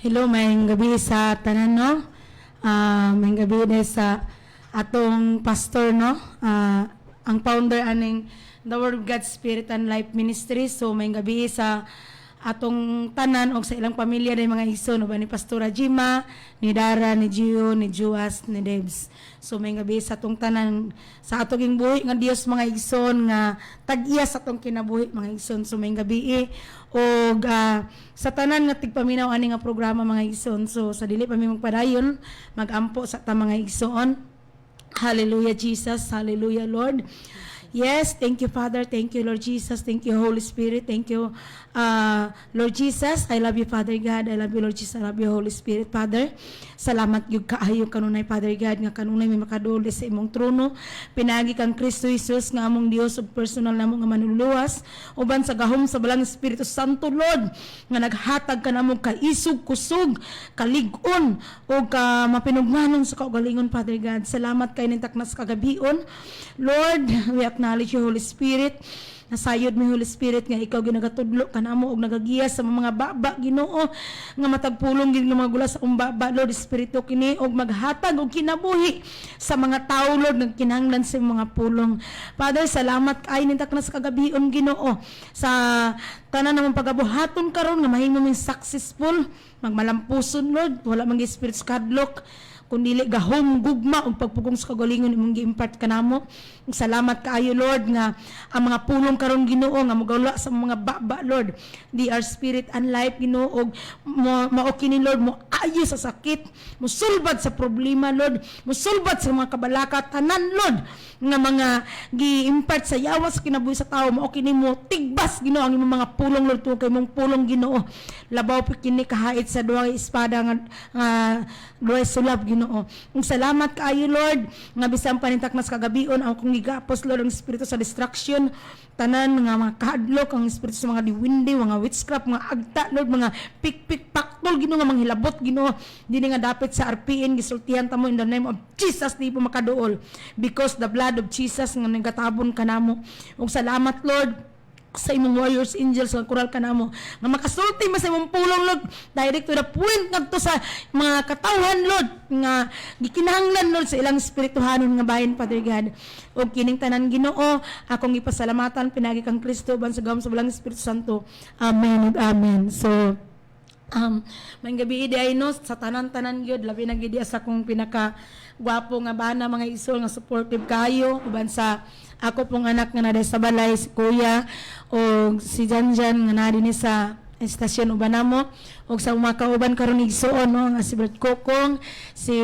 Hello, mayang gabi sa tanan, no? Mayang gabi din sa atong pastor, no? Ang founder aning The Word of God Spirit and Life Ministry. So, mayang gabi sa atong tanan o sa ilang pamilya ng mga ison, no? Ni Pastora Jima, ni Dara, ni Gio, ni Juas, ni Debs. So, mayang gabi sa atong tanan, sa atong buhi nga Dios mga ison, nga tag-iya sa atong kinabuhi mga ison. So, mayang gabi o sa tanan nga tigpaminaw ani nga programa mga ison. So sa dili pa mi magpadayon magampo sa ta mga igsoon. Hallelujah Jesus, hallelujah Lord. Yes, thank you Father, thank you Lord Jesus, thank you Holy Spirit, thank you Lord Jesus. I love you Father God, I love you Lord Jesus, I love you Holy Spirit Father. Salamat gyud kaayo kanunay Father God nga kanunay may makaduli sa imong trono. Pinagi kang Kristo Jesus nga among Dios ug personal namo nga manululuwas uban sa gahom sa balang Espiritu Santo Lord nga naghatag kanamo kaisog kusog kalig-on ug mapinugmanon sa kaugalingon Father God. Salamat kay nintaknas kagabion Lord. We acknowledge you Holy Spirit. Nasayod mi Holy Spirit nga ikaw ginagatudlo kanamo og nagagiya sa mga baba Ginoo nga matagpulong gid mga gula sa baba Lord Espiritu kini og maghatag og kinabuhi sa mga tawo Lord nagkinahanglan sa mga pulong. Father, salamat kay nintak na sa kagabion Ginoo sa tanan namong pagabuhaton karon nga mahimo ming successful magmalampuson Lord wala mang spirit sa kadlok kundi gahom gugma ug pagpugong sa kagalingon imong gi-impart kanamo. Salamat kaayo Lord nga ang mga pulong karon Ginoo nga magawala sa mga baba Lord. They are spirit and life Ginoo og mao kini Lord mo ayo sa sakit, mo sulbad sa problema Lord, mo sulbad sa mga kabalaka tanan Lord nga mga gi-impart sa yawas kinabuhi sa tawo mao kini mo tigbas Ginoo ang imong mga pulong Lord tungod kay imong pulong Ginoo. Labaw pa kini kahait sa duha espada nga duha sulab Ginoo. Salamat kaayo Lord nga bisan panintak mas kagabion ang kong gigapos Lord ang espiritu sa distraction tanan nga mga kahadlok ang espiritu sa mga diwindi mga witchcraft mga agta Lord mga pikpik paktol Ginoo nga manghilabot Ginoo dinhi nga dapit sa RPN gisultihan ta mo in the name of Jesus di po makaduol because the blood of Jesus nga nagatabon kanamo. Ug salamat Lord sa imong warriors angels nga kural kanamo nga makasulti mas imong pulong Lord direct to the point ngadto sa mga katawhan Lord nga gikinahanglan Lord sa ilang espirituhanon nga bahin Father God ug kining tanan Ginoo akong ipasalamatan pinagi kang Kristo ban sa gahom sa balang Espiritu Santo. Amen ug amen. So may gabi day no sa tanan-tanan gyud labi na gyud sa akong pinaka gwapo nga bana mga isol nga supportive kayo uban sa ako pong anak nga naday sa balay si Kuya o si Janjan nga nadi ni sa estasyon uban namo og sa mga kauban karon igsoon no nga si Brad Kokong si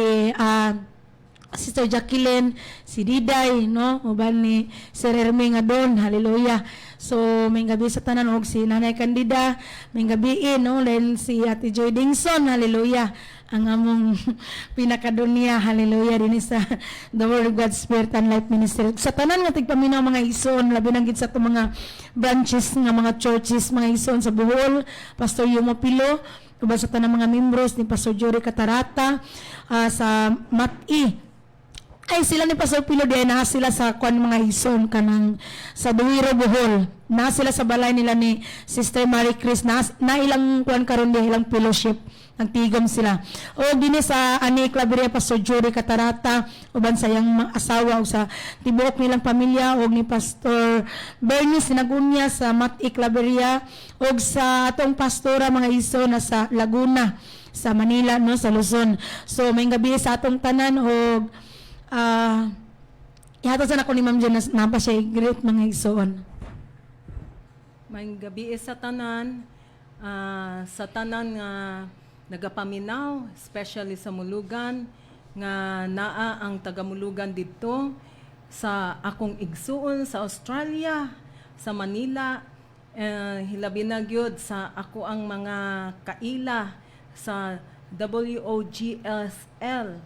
Sister Jacqueline, si Diday, no? Uban ni Sir Herming nga doon, hallelujah. So, may gabi sa tanan, og si Nanay Candida, may gabi no? Then si Ate Joy Dingson, hallelujah. Ang among pinakadunya, hallelujah, din sa The Word of God Spirit and Life Ministry. Sa tanan nga tigpaminaw mga ison, labi nang gid sa itong mga branches nga mga churches, mga ison sa Bohol, Pastor Yumo Pilo, uban sa tanang mga membros ni Pastor Jory Catarata, sa Mat-i, ay sila ni Pastor Pilo di na sila sa kwan mga ison kanang sa Duwiro Bohol na sila sa balay nila ni Sister Marie Chris na ilang kwan karon di ilang fellowship nagtigom sila o dinhi sa ani Claveria Pastor Jory Catarata uban sa yang asawa o sa tibuok nilang pamilya og ni Pastor Bernie Sinagunya sa Mat-i Claveria og sa atong pastora mga ison na sa Laguna sa Manila no sa Luzon. So may gabi sa atong tanan og ihatod sa ako ni Ma'am Jen na pa siya great mga igsoon. May gabi sa tanan nga nagapaminaw, especially sa Mulugan, nga naa ang taga-Mulugan dito sa akong igsuon sa Australia, sa Manila, hilabi na gyud sa ako ang mga kaila sa WOGSL.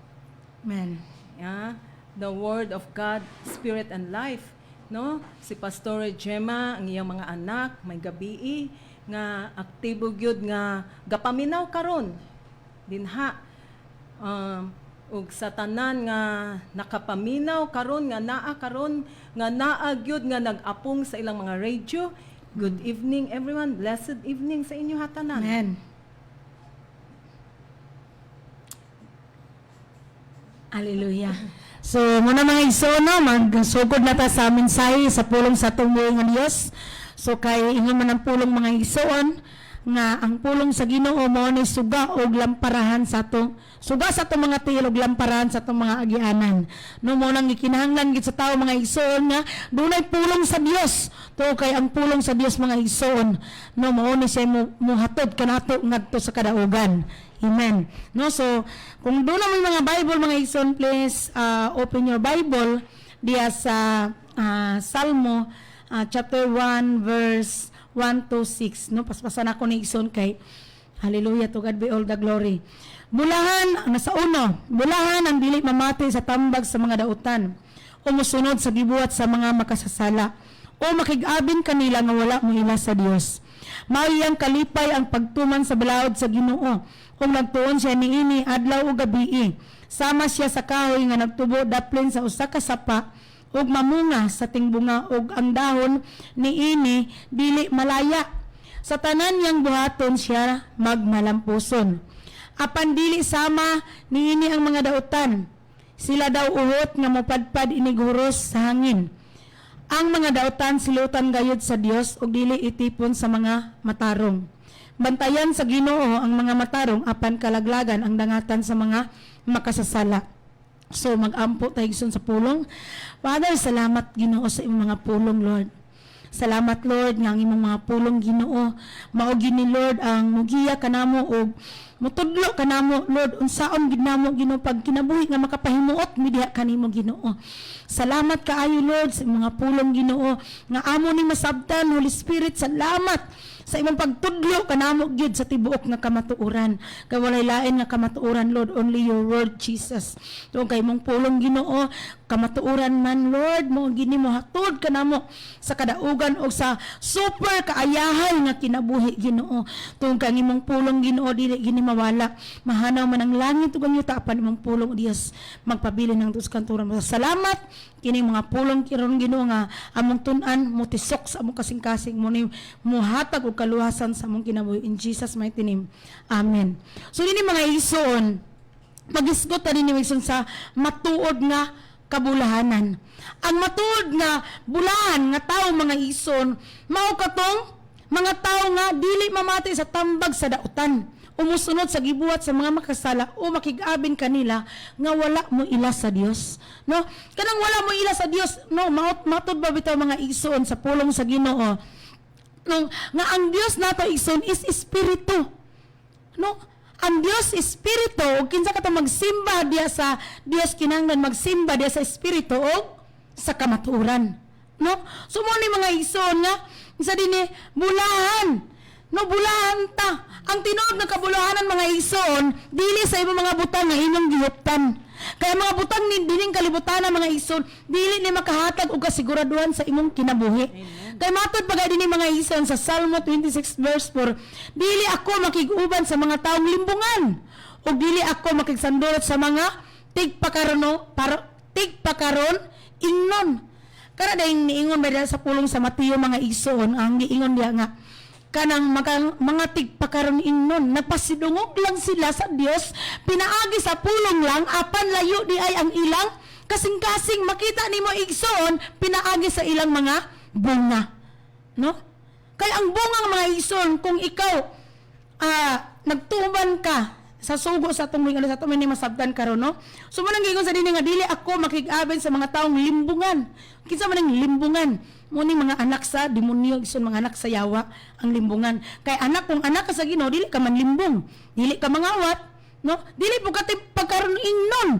Amen. Yeah, the Word of God, Spirit and Life, no? Si Pastor Gemma, ang iyang mga anak, may gabi nga aktibo gyud nga gapaminaw karon dinha ug sa tanan nga nakapaminaw karon nga naa gyud nga nag-apong sa ilang mga radio. Good evening everyone, blessed evening sa inyo hatanan. Amen. Hallelujah. So, muna mga igsoon, magsugod na ta sa mensahe sa pulong sa tumuoy nga Dios. So, kay ingon man ang pulong mga igsoon, nga ang pulong sa Ginoo mao ni suga og lamparahan sa atong mga tiil og lamparahan sa atong mga agianan. No mo nang gikinahanglan gid sa tawo mga igsoon nga dunay pulong sa Dios. To kay ang pulong sa Dios mga igsoon, no mao ni siya muhatod kanato ngadto sa kadaugan. Amen. No, so kung doon may mga Bible mga igsoon, please open your Bible diya sa Salmo chapter 1 verse 1 to 6. No, paspasan ako ni igsoon kay hallelujah, to God be all the glory. Bulahan ang nasa uno, bulahan ang dili mamati sa tambag sa mga dautan, o musunod sa gibuhat sa mga makasasala, o makig-abin kanila nga wala mo ila sa Dios. Mauyang kalipay ang pagtuman sa balaod sa Ginoo, kung nagtuon siya niini adlaw o gabi. Sama siya sa kahoy nga nagtubo daplin sa usa ka sapa, ug mamunga sa tingbunga, ug ang dahon niini dili malaya. Sa tanan niyang buhaton siya magmalampuson. Apan dili sama niini ang mga dautan. Sila daw uhot nga mopadpad iniguros sa hangin. Ang mga dautan silutan gayud sa Dios ug dili itipon sa mga matarong. Bantayan sa Ginoo ang mga matarong, apan kalaglagan ang dangatan sa mga makasasala. So mag-ampo tayo sa pulong. Father, salamat Ginoo sa imong mga pulong, Lord. Salamat Lord nga ang imong mga pulong Ginoo mao gini Lord ang mugiya kanamo og mutudlo kanamo Lord unsaon gid namo Ginoo pag kinabuhi nga makapahimuot mi diha kanimo Ginoo. Salamat kaayo Lord sa imong mga pulong Ginoo nga amo ni masabtan. Holy Spirit, salamat sa imong pagtudlo kanamo gyud sa tibuok nga kamatuoran. Kay walay lain nga kamatuoran Lord, only your word Jesus. So kay imong pulong Ginoo kamatuoran man Lord mo gini mo hatod kanamo sa kadaugan o sa super kaayahay nga kinabuhi Ginoo. Tungod kay imong pulong Ginoo dili gini mawala. Mahanaw man ang langit ug ang yuta apan imong pulong Dios magpabilin ng tus kanturan. Salamat kini mga pulong kiron Ginoo nga among tun-an mo tisok sa among kasing-kasing mo ni muhatag og kaluhasan sa among kinabuhi in Jesus mighty name. Amen. So dini mga igsoon, magisgot ta dinhi igsoon sa matuod nga kabulahanan. Ang matuod nga bulahan nga tawo mga igsoon mao katong mga tawo nga dili mamati sa tambag sa dautan, umusunod sa gibuhat sa mga makasala, o makig-abin kanila nga wala mo ila sa Dios. No, kanang wala mo ila sa Dios, no, matud ba bitaw mga igsoon sa pulong sa Ginoo, no, nga ang Dios nato igsoon is espiritu. No, ang Dios espiritu, ug kinsa ka ta magsimba diya sa Dios, kinahanglan magsimba diya sa espiritu o sa kamatuoran. No, so mo ni mga igsoon nga isa dinhi bulahan. No, bulahan ta. Ang tinuod ng kabulahanan mga igsoon dili sa imong mga butang nga imong gihuptan. Kaya mga butang ni dining kalibutan mga igsoon dili ni makahatag og kasiguraduhan sa imong kinabuhi. Kaya matod pagay dinhi mga igsoon sa Salmo 26 verse 4, dili ako makig-uban sa mga taong limbungan, ug dili ako makigsandurot sa mga tigpakaron ingnon. Kana dayong niingon ba sa pulong sa Mateo mga igsoon, ang niingon diya nga kanang mga tigpakaron ingnon nagpasidungog lang sila sa Dios, pinaagi sa pulong lang apan layo di ay ang ilang kasing-kasing. Makita nimo igsoon pinaagi sa ilang mga bunga, no? Kay ang bunga ng mga igsoon, kung ikaw nagtuban ka sa sugo sa atong mga sa atong ni masabtan karon, no? So man ang giingon sa dinhi nga dili ako makig-abin sa mga taong limbungan. Kinsa man ang limbungan? Muni mga anak sa demonyo, igsoon mga anak sa yawa ang limbungan. Kay anak, kung anak ka sa Ginoo dili ka man limbong, dili ka mangawat, no? Dili po ka pagkaron ingnon,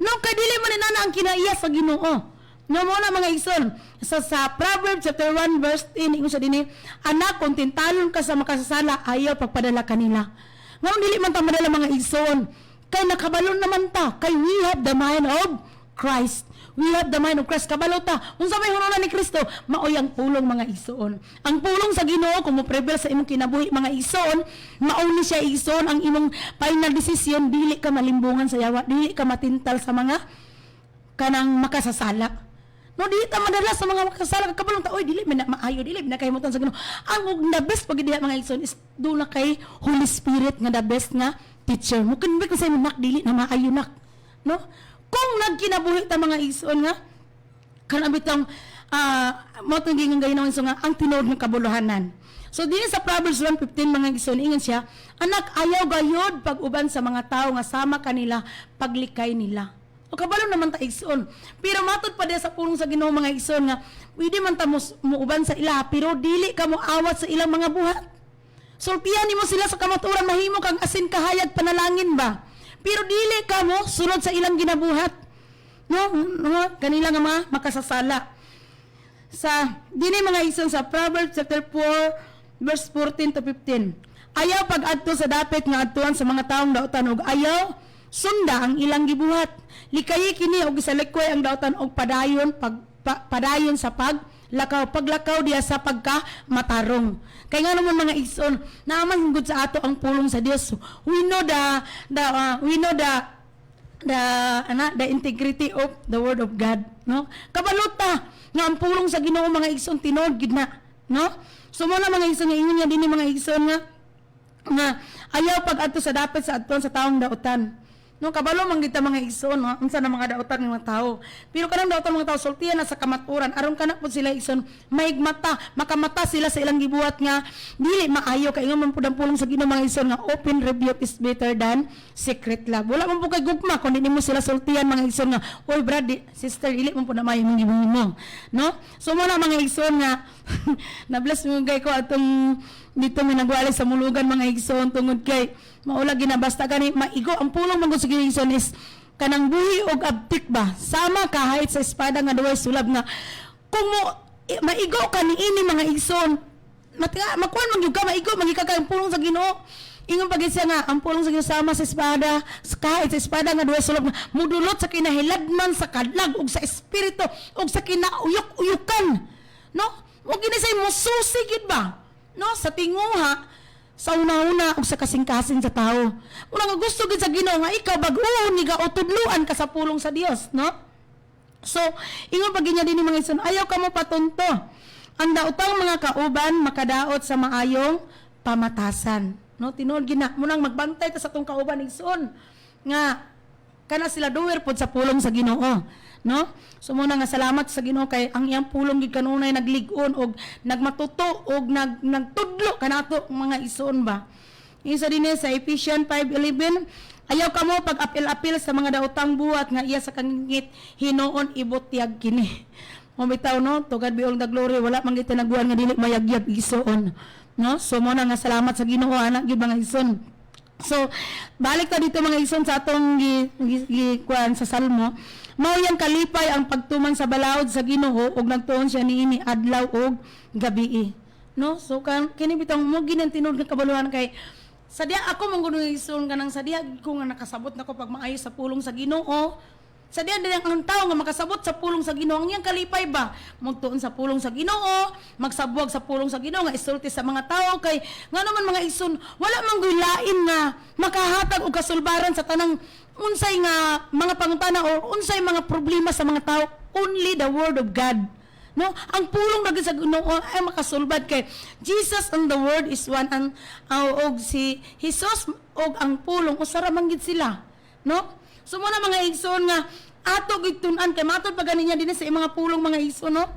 no? Kay dili man inana ang kinaiya sa Ginoo. No mo na mga igsoon sa Proverbs chapter 1 verse 10 ingon sa dinhi, anak kung tintalon ka sa makasasala ayaw pagpadala kanila. Ngayon dili man ta madala mga igsoon, kay nakabalon naman ta, kay we have the mind of Christ. We have the mind of Christ. Kabalo ta. Unsa may hunulan ni Kristo? Maoy ang pulong mga igsoon. Ang pulong sa Ginoo kung mo prevail sa imong kinabuhi mga igsoon, mao ni siya igsoon ang imong final decision. Dili ka malimbungan sa yawa, dili ka matintal sa mga kanang makasasala. No, dili ta madala sa mga makasasala. Kabalong ta, oy dili man maayo, dili man kahimutan sa Ginoo. Ang the best pag diha mga igsoon is do na kay Holy Spirit nga the best nga teacher. Mo kun sa imong nak dili na maayo nak. No? Kung nagkinabuhi ta mga igsoon nga, kanabitang mo itong gingang gayon nga, ang tinuod ng kabuluhanan. So, din sa Proverbs 1:15, mga igsoon, ingon siya, anak, ayaw gayod pag-uban sa mga tao nga sama kanila, paglikay nila. O kabalo naman ta igsoon. Pero matod pa diya sa pulong sa Ginoo mga igsoon nga, pwede man ta muuban sa ila, pero dili ka mo awat sa ilang mga buhat. Sultihan nimo sila sa kamaturan, mahimo kang asin kahayag panalangin ba? Pero dili ka mo sunod sa ilang ginabuhat. No, kanila nga mga makasasala. Sa dini mga igsoon sa Proverbs chapter 4 verse 14 to 15. Ayaw pag-adto sa dapit nga adtuan sa mga taong dautan og ayaw sunda ang ilang gibuhat. Likayi kini og gisalikoy ang dautan og padayon padayon sa paglakaw diya sa pagka-matarong. Kay nga naman mga igsoon, naaman hingud sa ato ang pulong sa Dios. We know the integrity of the word of God, no? Kabalota nga ang pulong sa Ginoo mga igsoon tinuod gid na, no? So mo na mga igsoon nga ingon niya dinhi mga igsoon nga ayaw pag-adto sa dapit sa adtuan sa taong dautan. No, kabalo man kita mga igsoon, no? Unsa na mga dautan ng mga tao. Pero kanang dautan mga tao sultihan na sa kamaturan aron kana pud sila igsoon maigmata, makamata sila sa ilang gibuhat nga dili maayo kay ingon man pud ang pulong sa Ginoo mga igsoon nga open rebuke is better than secret love. Wala man pud kay gugma kun di mo sila sultihan mga igsoon nga oy brad, sister, dili man pud na maayo mong gibuhi mo. No? So mo na mga igsoon nga na bless mo gay ko atong dito may nagwali sa mulugan mga igsoon tungod kay maula ginabasta gani maigo ang pulong mangod sa igsoon is kanang buhi og abtik ba sama kahit sa espada nga duway sulab nga kung mo maigo ka niini mga igsoon makuan man gyud ka maigo magika ka ang pulong sa Ginoo. Ingon pagid siya nga ang pulong sa Ginoo sama sa espada kahit sa espada nga duway sulab nga mudulot sa kinahilagman sa kadlag ug sa espiritu ug sa kinauyok-uyukan, no? Ug ginisay mo susi gyud ba, no? Sa tinguha sa una-una ug sa kasing-kasing sa tao. Muna nga gusto gid sa Ginoo nga ikaw bag-o ni ga utudluan ka sa pulong sa Dios, no? So, ingon pag niya dinhi mga igsoon, ayaw ka mo patunto. Ang daotang mga kauban makadaot sa maayong pamatasan, no? Tinuod gina munang magbantay ta sa tong kauban igsoon nga kana sila duwer pod sa pulong sa Ginoo, no? So muna nga salamat sa Ginoo kay ang iyang pulong gid kanunay naglig-on og nagmatuto og nagtudlo kanato mga igsoon ba. Isa dinhi sa Ephesians 5:11, ayaw kamo pag-apil-apil sa mga daotang buhat nga iya sa kangit hinuon ibutyag kini. Mabitaw no, to God be all the glory, wala man kita nagbuhan nga dili mayagyab igsoon, no? So muna nga salamat sa Ginoo anak gyud mga igsoon. So balik ta dito mga igsoon sa atong kuan sa Salmo. Mao yang kalipay ang pagtuman sa balaod sa Ginoo ug nagtuon siya niini adlaw ug gabi, no? So kini bitang mo ginan tinud nga kabuluhan kay sadya ako mangguno igsoon kanang sadya ko nga nakasabot nako pag maayo sa pulong sa Ginoo. Sadya din ang tao nga makasabot sa pulong sa Ginoo ang iyang kalipay ba magtuon sa pulong sa Ginoo, magsabuag sa pulong sa Ginoo nga isulti sa mga tao kay nga naman mga igsoon wala man lain nga makahatag og kasulbaran sa tanang unsay nga mga pangutana o unsay mga problema sa mga tao, only the word of God, no? Ang pulong dagit sa Ginoo ay makasulbad kay Jesus and the word is one and og si Jesus og ang pulong usara man gid sila, no? So mo na mga igsoon nga ato gid tun-an kay matod pa ganinya dinhi sa mga pulong mga igsoon, no?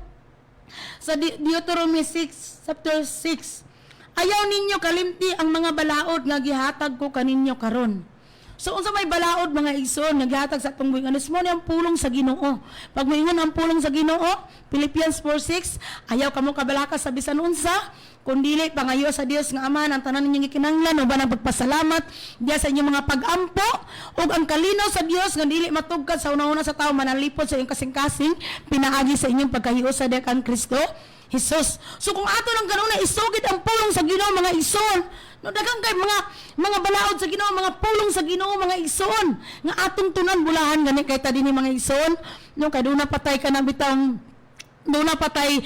Sa Deuteronomy 6 chapter 6, ayaw ninyo kalimti ang mga balaod nga gihatag ko kaninyo karon. So unsa may balaod mga igsoon naghatag sa atong buhi anis mo ni ang pulong sa Ginoo. Pag moingon ang pulong sa Ginoo, Philippians 4:6, ayaw kamo kabalaka sa bisan unsa kundili pangayo sa Dios nga Ama ang tanan ninyong gikinahanglan uban ang pagpasalamat diya sa inyong mga pag-ampo ug ang kalinaw sa Dios nga dili matugkad sa una-una sa tawo manalipod sa inyong kasing-kasing pinaagi sa inyong pagkahiusa diya kan Kristo Jesus. So kung ato lang kanuna isugid ang pulong sa Ginoo mga igsoon, no daghang kay mga balaod sa Ginoo, mga pulong sa Ginoo mga igsoon nga atong tunan bulahan gani kay ta dinhi mga igsoon, no kay duna patay ka na bitang duna patay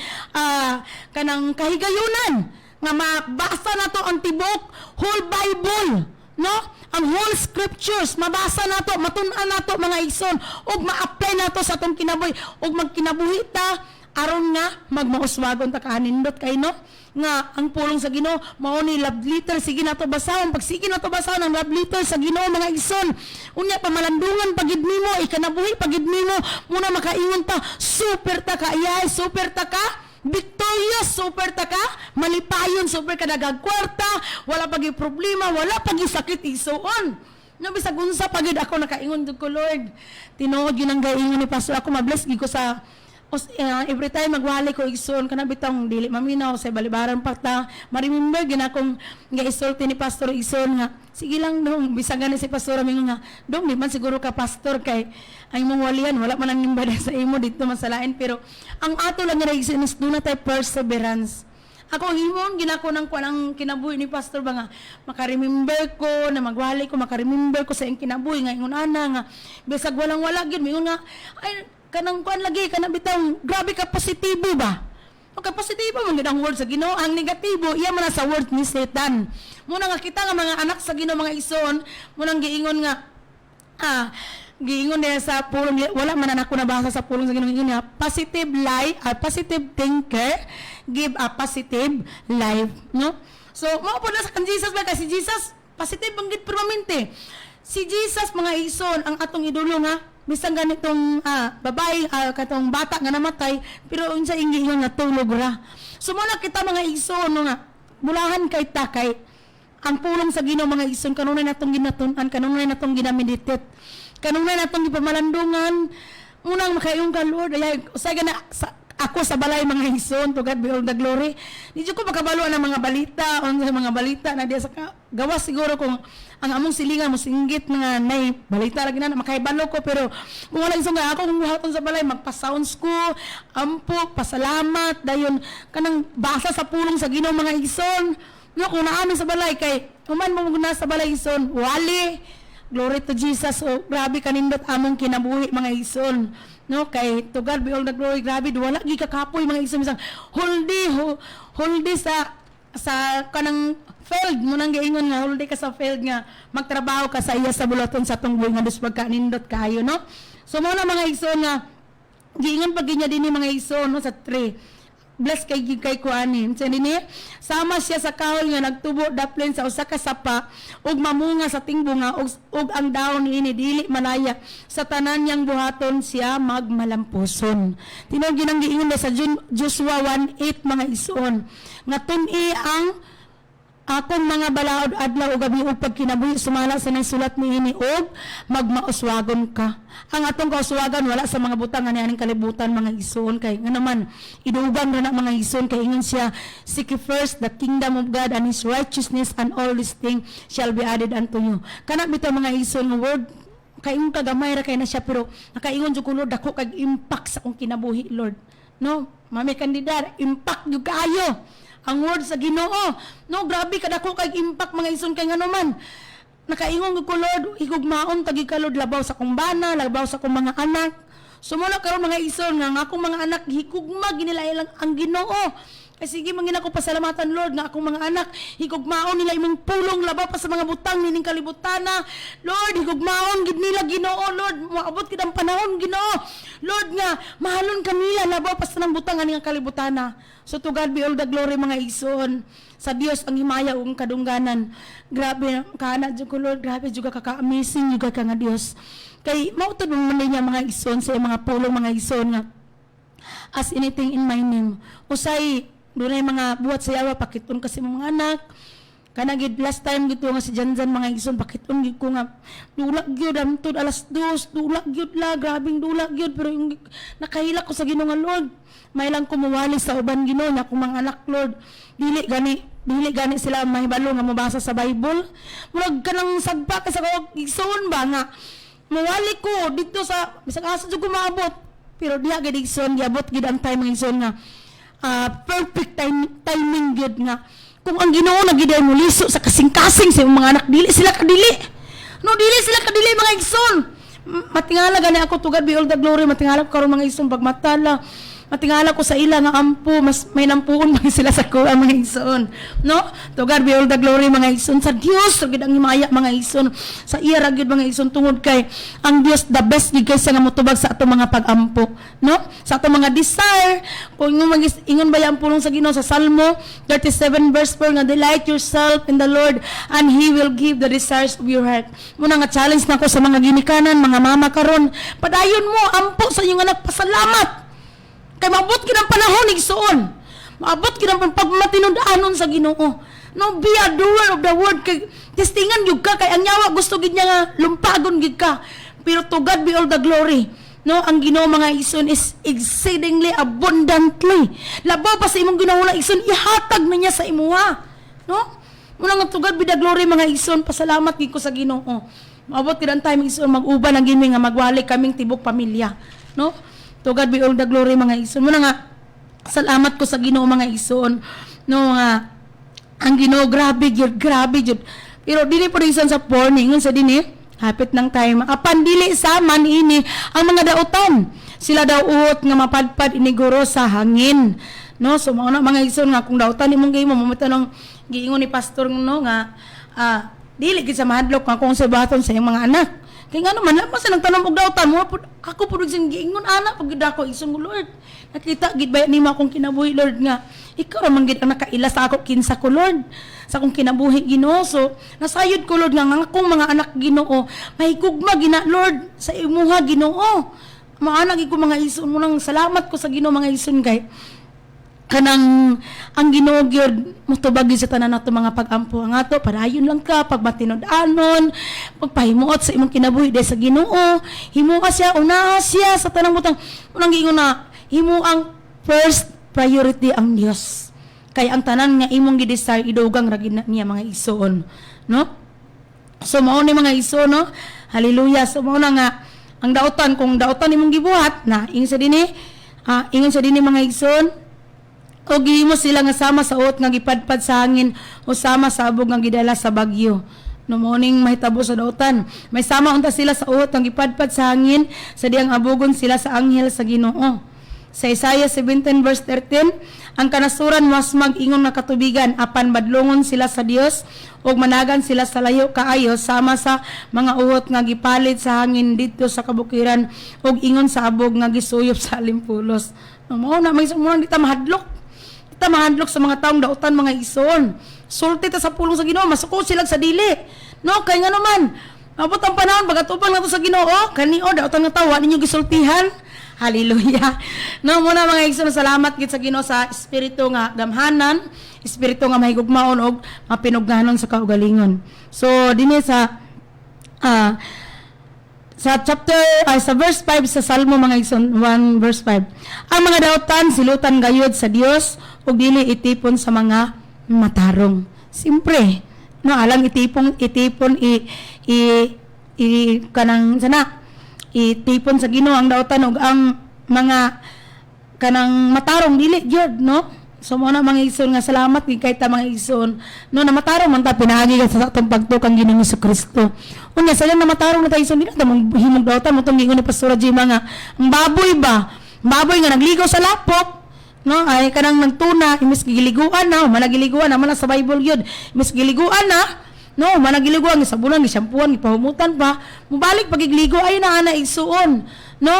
kanang kahigayunan nga mabasa nato ang tibok whole Bible, no? Ang whole scriptures mabasa nato, matun-an nato mga igsoon ug ma-apply nato sa atong kinabuhi ug magkinabuhi ta aron nga magmauswagon ta kaanindot kay no nga ang pulong sa Ginoo mao ni love letter. Sige na to basahon, pag sige na to basahon ang love letter sa Ginoo mga igsoon. Unya pamalandungan pagid nimo, ikanabuhi pagid nimo, muna makaingon pa super ta ka iyay, super ta ka victorious, super ta ka malipayon, super ka nagagkwarta, wala pagi problema, wala pagi sakit igsoon. No, bisag unsa pagid ako nakaingon jud ko Lord. Tinuod yun ang gaingon ni pastor ako, mabless gid ko sa every time magwali ko igsoon kana bitong dili maminaw sa balibaran pa ta ma-remember gid akong ga-isulti ni pastor igsoon nga sige lang dong bisag gani si pastor mingon nga dong di man siguro ka pastor kay ang imong walian wala man ang nimbada sa imo dito masalain pero ang ato lang nga igsoon is do na tay perseverance. Ako himon ginako nang kuanang kinabuhi ni pastor ba nga maka-remember ko na magwali ko maka-remember ko sa iyang kinabuhi nga ingon ana nga bisag walang wala gid mingon nga ay kanang kuan lagi kanang bitang grabe ka positibo ba. Okay, positibo man gid ang word sa Ginoo, ang negatibo iya man sa word ni Satan. Muna nga kita nga mga anak sa Ginoo mga igsoon, munang giingon nga giingon niya sa pulong wala man ako nabasa sa pulong sa Ginoo ingon niya positive life, positive thinker give a positive life, no? So mao pud sa kan Jesus ba kasi Jesus positive ang gid permanente. Si Jesus mga igsoon ang atong idolo nga bisang ganitong babae katong bata nga namatay pero unsa ingon nga tulog ra. So muna kita mga igsoon no nga bulahan kay takay ang pulong sa Ginoo mga igsoon kanunay natong ginatun-an, kanunay natong ginameditate, kanunay natong gipamalandungan unang makaayong ka Lord ay usay gana ako sa balay mga igsoon to God be all the glory. Di ko makabaluan ang mga balita o mga balita na diya sa gawas siguro kung ang among silingan mo singgit nga nay balita lagi na makaibalo ko pero kung wala isong nga ako kung buhaton sa balay magpa-sounds ko ampok pasalamat dayon kanang basa sa pulong sa Ginoo mga igsoon no kung naami sa balay kay human mo na sa balay igsoon wali glory to Jesus. O grabe kanindot among kinabuhi mga igsoon no kay to God be all the glory. Grabe wala gi kakapoy mga igsoon bisang huldi sa kanang field mo nang giingon nga huldi ka sa field nga magtrabaho ka sa iya sa bulaton sa tungboy nga dus pagkanindot kayo no. So mo na mga igsoon nga giingon pag ginya dinhi mga igsoon no sa 3 bless kay kuani sa dinhi sama siya sa kahoy nga nagtubo daplin sa usa ka sapa ug mamunga sa tingbunga ug ang daon niini dili malaya sa tanan niyang buhaton siya magmalampuson. Tinuod ginang giingon sa Joshua 1:8 mga igsoon nga tun-i ang akong mga balaod adlaw o gabi ug pagkinabuhi sumala sa nasulat niini og magmauswagon ka. Ang atong kauswagan wala sa mga butang nga nianing kalibutan mga igsoon kay nga naman idugang ra na mga igsoon kay ingon siya seek first the kingdom of God and his righteousness and all these things shall be added unto you. Kana bitaw mga igsoon nga word kay imong kagamay ra kay na siya pero nakaingon jud ko Lord dako kag impact sa akong kinabuhi Lord. No, mami kandidat impact jud kaayo. Ang word sa Ginoo. No, grabe kadako kay impact mga igsoon kay nganuman. Nakaingon ko Lord, higugmaon tagi ka Lord labaw sa kong bana, labaw sa kong mga anak. Sumula karon mga igsoon nga akong mga anak higugma ginilailang ang Ginoo. Kay sige mangin ako pasalamatan Lord nga akong mga anak higugmaon nila imong pulong labaw pa sa mga butang nining kalibutana. Lord, higugmaon gid nila Ginoo Lord, maabot gid ang panahon Ginoo. Lord nga mahalon kanila labaw pa sa nang butang ning kalibutana. So to God be all the glory mga igsoon. Sa Dios ang himaya ug kadungganan. Grabe kana jud ko Lord, grabe jud ka amazing jud ka nga Dios. Kay mao to man niya mga igsoon sa mga pulong mga igsoon nga as anything in my name. Usay dunay mga buhat sa yawa pakiton kasi mga anak. Kana gid last time gito nga si Janjan mga igsoon pakiton gid ko nga dulak gyud amtud alas 2 dulak gyud la grabing dulak gyud pero yung nakahilak ko sa Ginoo nga Lord may lang kumuwali sa uban Ginoo na akong mga anak Lord dili gani sila mahibalo nga mabasa sa Bible murag kanang sagpa ka sa igsoon ba nga mawali ko dito sa bisag asa jud ko maabot pero diha gid igsoon giabot gid ang time mga igsoon nga perfect timing gid nga kung ang Ginoo nagiday mo liso sa kasing-kasing sa mga anak dili sila kadili mga igsoon matingala gani ako to God be all the glory matingala ko karon mga igsoon pagmatala matingala ko sa ila nga ampo, mas may nampuon mga sila sa kuha mga igsoon. No? To God be all the glory mga igsoon. Sa Dios, sa gid ang himaya mga igsoon. Sa iya ra gyud mga igsoon tungod kay ang Dios the best gid kaysa nga motubag sa ato mga pag-ampo. No? Sa ato mga desire, kung ingon ba yang pulong sa Ginoo sa Salmo 37 verse 4 nga delight yourself in the Lord and He will give the desires of your heart. Muna nga challenge nako sa mga ginikanan, mga mama karon, padayon mo ampo sa inyong anak, pasalamat. Kay maabot gid ang panahon igsoon. Maabot gid ang pagmatinod-anon sa Ginoo. No, be a doer of the word. Kay testingan gyud ka kay ang nyawa gusto gid niya nga lumpagon gid ka. Pero to God be all the glory. No, ang Ginoo mga igsoon is exceedingly abundantly. Labaw pa sa imong ginahula igsoon, ihatag na niya sa imuha. No? Muna nga to God be the glory mga igsoon, pasalamat gid ko sa Ginoo. Maabot gid ang time igsoon mag-uban ang gimi nga magwali kaming tibok pamilya. No? To God be all the glory mga igsoon. Muna nga salamat ko sa Ginoo mga igsoon. No nga ang Ginoo grabe gyud. Pero dili pa reason sa porn ingon sa dinhi hapit ng time. Apan dili sa man ini ang mga dautan. Sila daw uot nga mapadpad iniguro sa hangin. No, so mao na mga igsoon nga kung dautan imong gay mo mamutanong giingon ni pastor no nga dili gid sa mahadlok nga kung sa baton sa iyang mga anak. Kaya nga naman, lapas sa nagtanong og dautan mo, ako po rin giingon, anak, pag ako, isang Lord. Nakita, gid ba ni mo akong kinabuhi, Lord, nga, ikaw naman gid ang nakaila sa ako, kinsa ko, Lord. Sa akong kinabuhi, Ginoo. So, nasayod ko, Lord, nga akong mga anak, Ginoo, mahigugma, Lord, sa imuha, Ginoo. Mga anak, ko mga ison mo nang salamat ko sa Ginoo, mga ison, kay kanang ang Ginoo gyud motubag sa tanan nato mga pag-ampo ang ato padayon lang ka pagmatinod-anon pagpahimuot sa imong kinabuhi sa Ginoo himuha siya una siya sa tanang butang unang giingon na himo ang first priority ang Dios kay ang tanan nga imong gidesire idugang ra gid niya mga igsoon no so mao ni mga igsoon no hallelujah so mao na nga ang dautan kung dautan imong gibuhat na ingon sa dinhi mga igsoon o gihimo sila nga sama sa uot nga gipadpad sa hangin o sama sa abog nga gidala sa bagyo. No morning mahitabo sa dautan. May sama unta sila sa uot nga gipadpad sa hangin sa diyang abogon sila sa anghel sa Ginoo. Sa Isaiah 17 verse 13, ang kanasuran mas mag-ingon nga katubigan apan badlongon sila sa Dios ug managan sila sa layo kaayo sama sa mga uot nga gipalit sa hangin didto sa kabukiran ug ingon sa abog nga gisuyop sa alimpulos. No mao na may sumurang di ta mahadlok. Kita mahandlok sa mga taong dautan mga ison. Sulti ta sa pulong sa Ginoo, masuko sila sa dili. No, kay nga naman. Mabot ang panahon bagatupang nato sa Ginoo, kaniyo dautan nga tawa ninyo gisultihan. Hallelujah. No, muna mga ison salamat gid sa Ginoo sa espiritu nga gamhanan, espiritu nga mahigugmaon og mapinugnahanon sa kaugalingon. So dinhi sa sa verse 5 sa Salmo mga ison 1 verse 5. Ang mga dautan silutan gayud sa Dios ug dili itipon sa mga matarong. Simpre, no alang itipon kanang sana itipon sa Ginoo ang dautan ug ang mga kanang matarong dili gyud no. So mo na mga igsoon nga salamat gid kay ta mga igsoon no namatarong man ta pinagi sa atong pagtukang Ginoong Hesukristo. Unya sa na matarong na ta igsoon dili ta himog dautan mo tong ingon ni Pastor Jima nga ang baboy nga nagligo sa lapok no ay kanang nagtuna imis giliguan na managiliguan na man sa Bible gyud imis giliguan na no managiliguan sa bulan ni shampooan gipahumutan pa mubalik pagigligo ay na ana igsoon no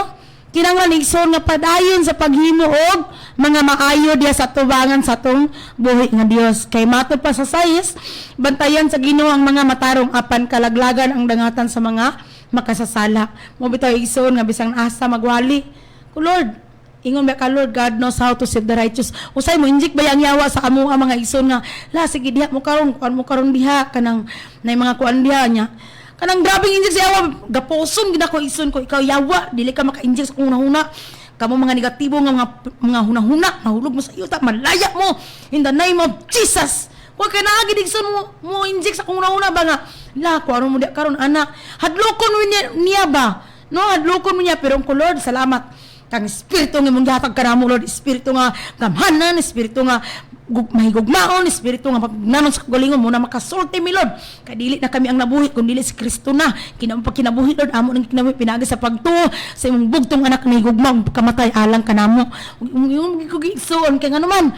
kinanglan igsoon nga padayon sa paghimo og mga maayo diya sa tubangan sa atong buhi nga Dios kay matud pa sa sayis bantayan sa Ginoo ang mga matarong apan kalaglagan ang dangatan sa mga makasasala mo bitaw igsoon nga bisang asa magwali ko Lord ingon ba ka Lord God knows how to save the righteous usay mo injik ba yang yawa sa amo ang mga igsoon nga la sige diha mo karon diha kanang nay mga kuan diha nya kanang grabing injik sa yawa gaposon gid ako igsoon ko ikaw yawa dili ka maka-injik sa hunahuna kamo mga negatibo nga mga hunahuna mahulog mo sa iyo ta malaya mo in the name of Jesus wa kay naa gid igsoon mo injik sa hunahuna ba nga la kuan mo diha karon ana hadlokon niya ba no hadlokon mo niya pero ko Lord salamat kang espiritu nga mong gihatag kanamo Lord espiritu nga gamhanan espiritu nga mahigugmaon espiritu nga pagnanon sa kagalingon mo na makasulti mi Lord kay dili na kami ang nabuhi kun dili si Kristo na kinabuhi Lord amo nang kinabuhi pinaagi sa pagtuo sa imong bugtong anak na higugma kamatay alang kanamo yung gigsuon kay nganuman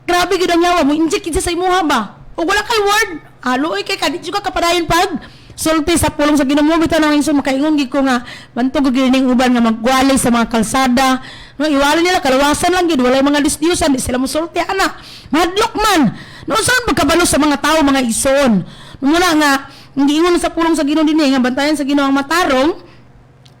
grabe gid ang yawa mo inject kinsa sa imuha ba ug wala kay word aloy kay kadit ka kapadayon pag sulti sa pulong sa Ginoo bitaw nang inso makaingon gid ko nga bantog gid ning uban nga magwali sa mga kalsada no iwala nila kalawasan lang gid walay mga disdiusan di sila mosulti ana madlok man no saan pagkabalo sa mga tao mga ison muna nga giingon sa pulong sa Ginoo dinhi nga bantayan sa Ginoo ang matarong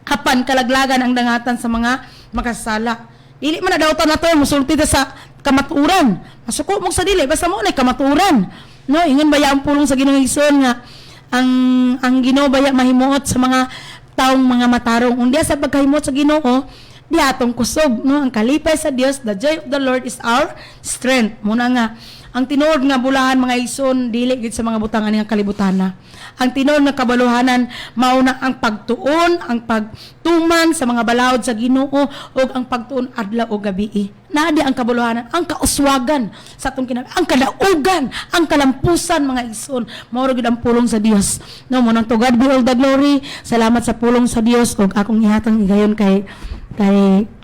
apan kalaglagan ang dangatan sa mga makasala dili man na daw nato mosulti ta sa kamaturan masuko mo sa dili basta mo na kamaturan no ingon baya ang pulong sa Ginoo ison nga ang Ginoo baya mahimuot sa mga taong mga matarong undi sa pagkahimuot sa Ginoo di atong kusog no ang kalipay sa Dios the joy of the Lord is our strength muna nga ang tinuod nga bulahan mga ison dili gid sa mga butang ani nga kalibutana ang tinuod nga kabaluhanan mauna ang pagtuon ang pagtuman sa mga balaod sa Ginoo ug ang pagtuon adlaw o gabi naadi ang kabuluhanan ang kauswagan sa atong kinabuhi ang kadaugan ang kalampusan mga ison mao gid ang pulong sa Dios no mo nang to God be all the glory salamat sa pulong sa Dios ug akong ihatag igayon kay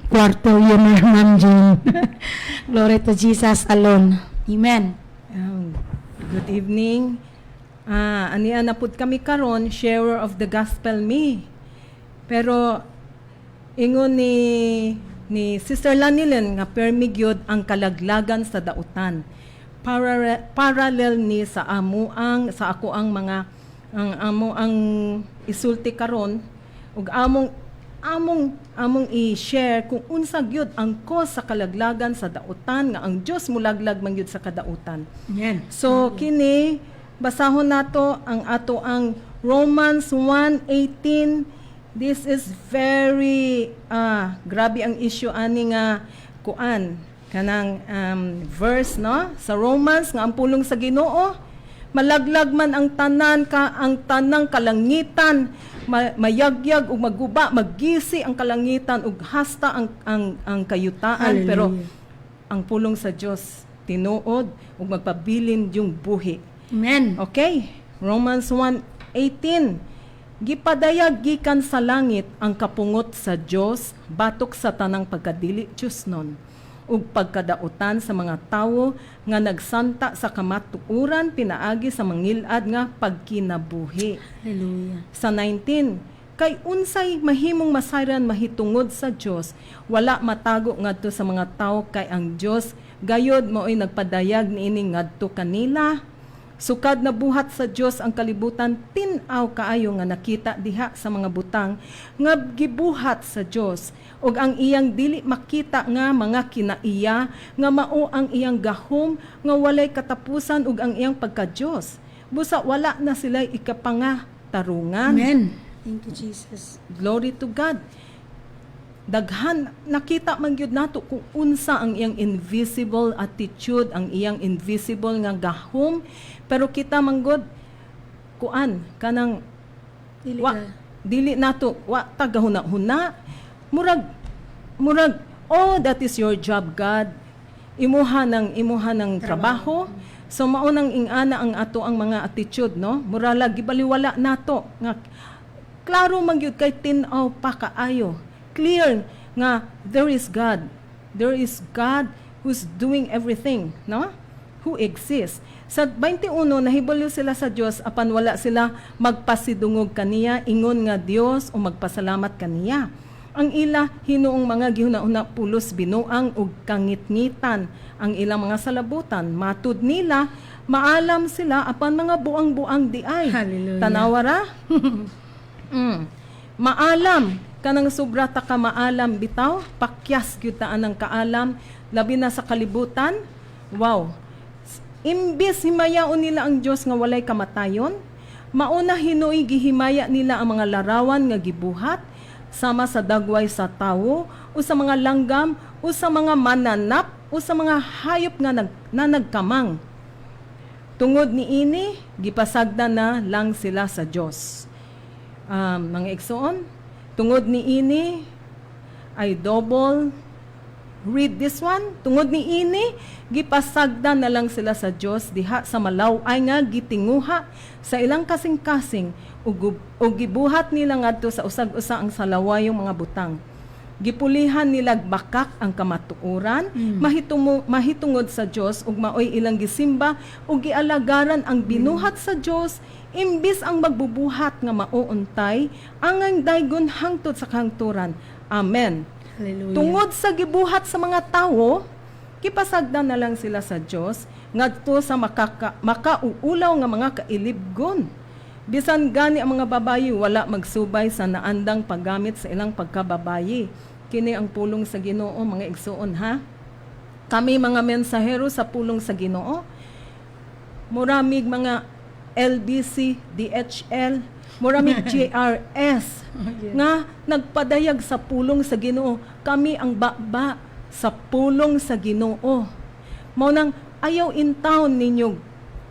kwarto yun Ma'am June. Glory to Jesus alone. Amen. Good evening. Ania na pud kami karon sharer of the gospel me. Pero ingon ni Sister Lanilen nga permi gyud ang kalaglagan sa dautan. Parallel ni sa ako ang mga ang isulti karon ug among i-share kung unsa gyud ang cause sa kalaglagan sa dautan nga ang Dios mulaglag man gyud sa kadautan. Amen. So kini basahon nato ang Romans 1:18. This is very grabe ang issue ani nga kuan kanang verse no sa Romans nga ang pulong sa Ginoo malaglag man ang tanang kalangitan mayagyag ug magguba maggisi ang kalangitan ug hasta ang kayutaan. Hallelujah. Pero ang pulong sa Dios tinuod ug magpabilin yung buhi. Amen. Okay, Romans 1:18 gipadayag gikan sa langit ang kapungot sa Dios batok sa tanang pagkadili Diosnon ug pagkadautan sa mga tawo nga nagsanta sa kamatuoran pinaagi sa mangilad nga pagkinabuhi. Hallelujah. Sa 19, kay unsay mahimong masayran mahitungod sa Dios wala matago ngadto sa mga tawo kay ang Dios gayod mao'y nagpadayag niini ngadto kanila. Sukad na buhat sa Dios ang kalibutan tin-aw kaayo nga nakita diha sa mga butang nga gibuhat sa Dios ug ang iyang dili makita nga mga kinaiya nga mao ang iyang gahom nga walay katapusan ug ang iyang pagka-Dios busa wala na sila ikapangatarungan. Amen. Thank you Jesus. Glory to God. Daghan nakita man gyud nato kung unsa ang iyang invisible attitude, ang iyang invisible nga gahom, pero kita manggod kuan kanang dili nato wa tagahuna-huna murag oh that is your job God, imuha ng trabaho. So mao nang ingana ang ato ang mga attitude no, murala gibaliwala nato nga klaro man gyud kay tin-aw pa kaayo. Clear nga there is God who's doing everything, no? Who exists. Sa 21 nahibalo sila sa Dios apan wala sila magpasidungog kaniya ingon nga Dios o magpasalamat kaniya. Ang ila hinuong mga gihuna-una pulos binuang ug kangitngitan ang ilang mga salabutan. Matud nila maalam sila apan mga buang-buang di ay. Hallelujah. Tanawara? Maalam kanang sobra ta ka maalam bitaw pakyas gyud ta anang kaalam labi na sa kalibutan. Wow, imbis himayaon nila ang Dios nga walay kamatayon, mauna hinuoy gihimaya nila ang mga larawan nga gibuhat sama sa dagway sa tawo o sa mga langgam o sa mga mananap o sa mga hayop nga nagkamang. Tungod niini gipasagda na lang sila sa Dios. Mga igsoon, tungod ni ini ay double read this one. Tungod ni ini, gipasagdan na lang sila sa Dios diha sa malaw ay nga gitinguha sa ilang kasing-kasing ug gibuhat nila ngadto sa usag-usa ang salawayong mga butang. Gipulihan nila bakak ang kamatuoran, mahitungod sa Dios ug maoy ilang gisimba ug gialagaran ang binuhat sa Dios imbis ang magbubuhat nga mauuntay ang daygon hangtod sa kahangturan. Amen. Hallelujah. Tungod sa gibuhat sa mga tawo, kipasagdan na lang sila sa Dios ngadto sa makauulaw nga mga kailibgon. Bisan gani ang mga babayi wala magsubay sa naandang paggamit sa ilang pagkababayi. Kini ang pulong sa Ginoo, mga igsuon ha. Kami mga mensahero sa pulong sa Ginoo. Muramig mga LBC, DHL, muramig JRS nga nagpadayag sa pulong sa Ginoo. Kami ang baba sa pulong sa Ginoo. Mao nang ayaw in town ninyo,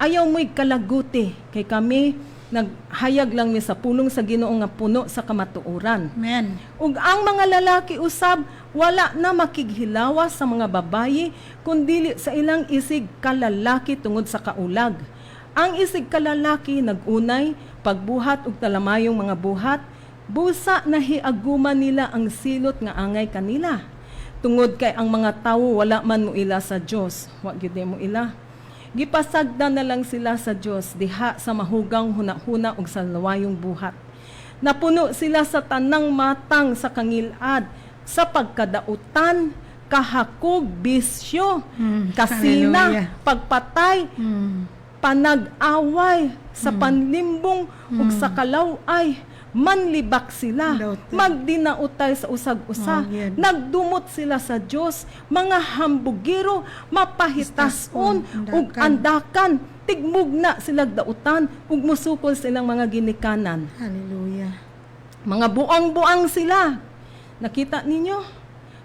ayaw mo'y kalaguti kay kami naghayag lang mi sa pulong sa Ginoo nga puno sa kamatuoran. Amen. Ug ang mga lalaki usab wala na makighilawas sa mga babayi kundi sa ilang isig kalalaki tungod sa kaulag. Ang isig kalalaki nagunay pagbuhat ug talamayong mga buhat, busa na hiaguman nila ang silot nga angay kanila. Tungod kay ang mga tawo wala man mo ila sa Dios, wa gyud mo ila. Gipasagdan na lang sila sa Dios diha sa mahugang hunahuna ug sa lawayong buhat. Napuno sila sa tanang matang sa kangilad, sa pagkadautan, kahakog, bisyo, kasina, Hallelujah. pagpatay, panag-away, sa panlimbong ug sa kalaway. Manlibak sila, Dautan. magdinautay sa usag-usa, yan. nagdumot sila sa Dios, mga hambugiro, mapahitason, ug andakan, tigmugna sila dautan, ug musukol silang mga ginikanan. Hallelujah. Mga buang-buang sila. Nakita ninyo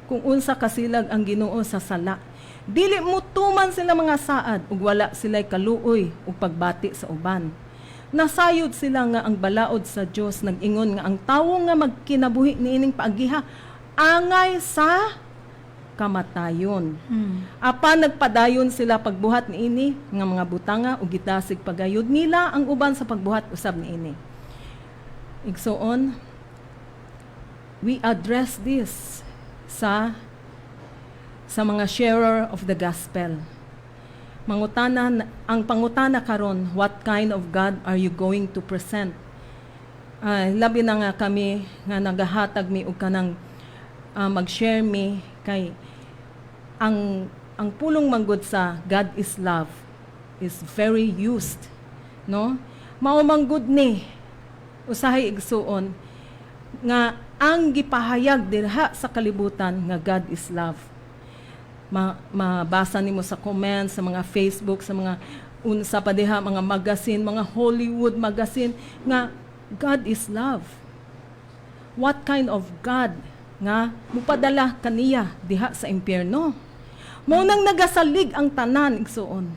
kung unsa kasilag ang Ginoo sa sala. Dili mutuman sila mga saad, ug wala sila'y kaluoy ug pagbati sa uban. Nasayod sila nga ang balaod sa Dios nag-ingon nga ang tawo nga magkinabuhi niining paagiha angay sa kamatayon. Apan nagpadayon sila pagbuhat niini nga mga butanga ug gitasig pagayod nila ang uban sa pagbuhat usab niini. Igsoon, we address this sa mga sharer of the gospel. Ang pangutana karon, what kind of God are you going to present? Labi na nga kami nga nagahatag mi og kanang mag-share mi kay ang pulong manggod sa God is love is very used, no? Mao manggod ni usahay igsuon nga ang gipahayag diha sa kalibutan nga God is love. Mabasa nimo sa comments sa mga Facebook, sa mga unsa pa diha mga magazine, mga Hollywood magazine nga God is love. What kind of God nga mupadala kaniya diha sa impyerno? Mao nang nagasalig ang tanan igsuon.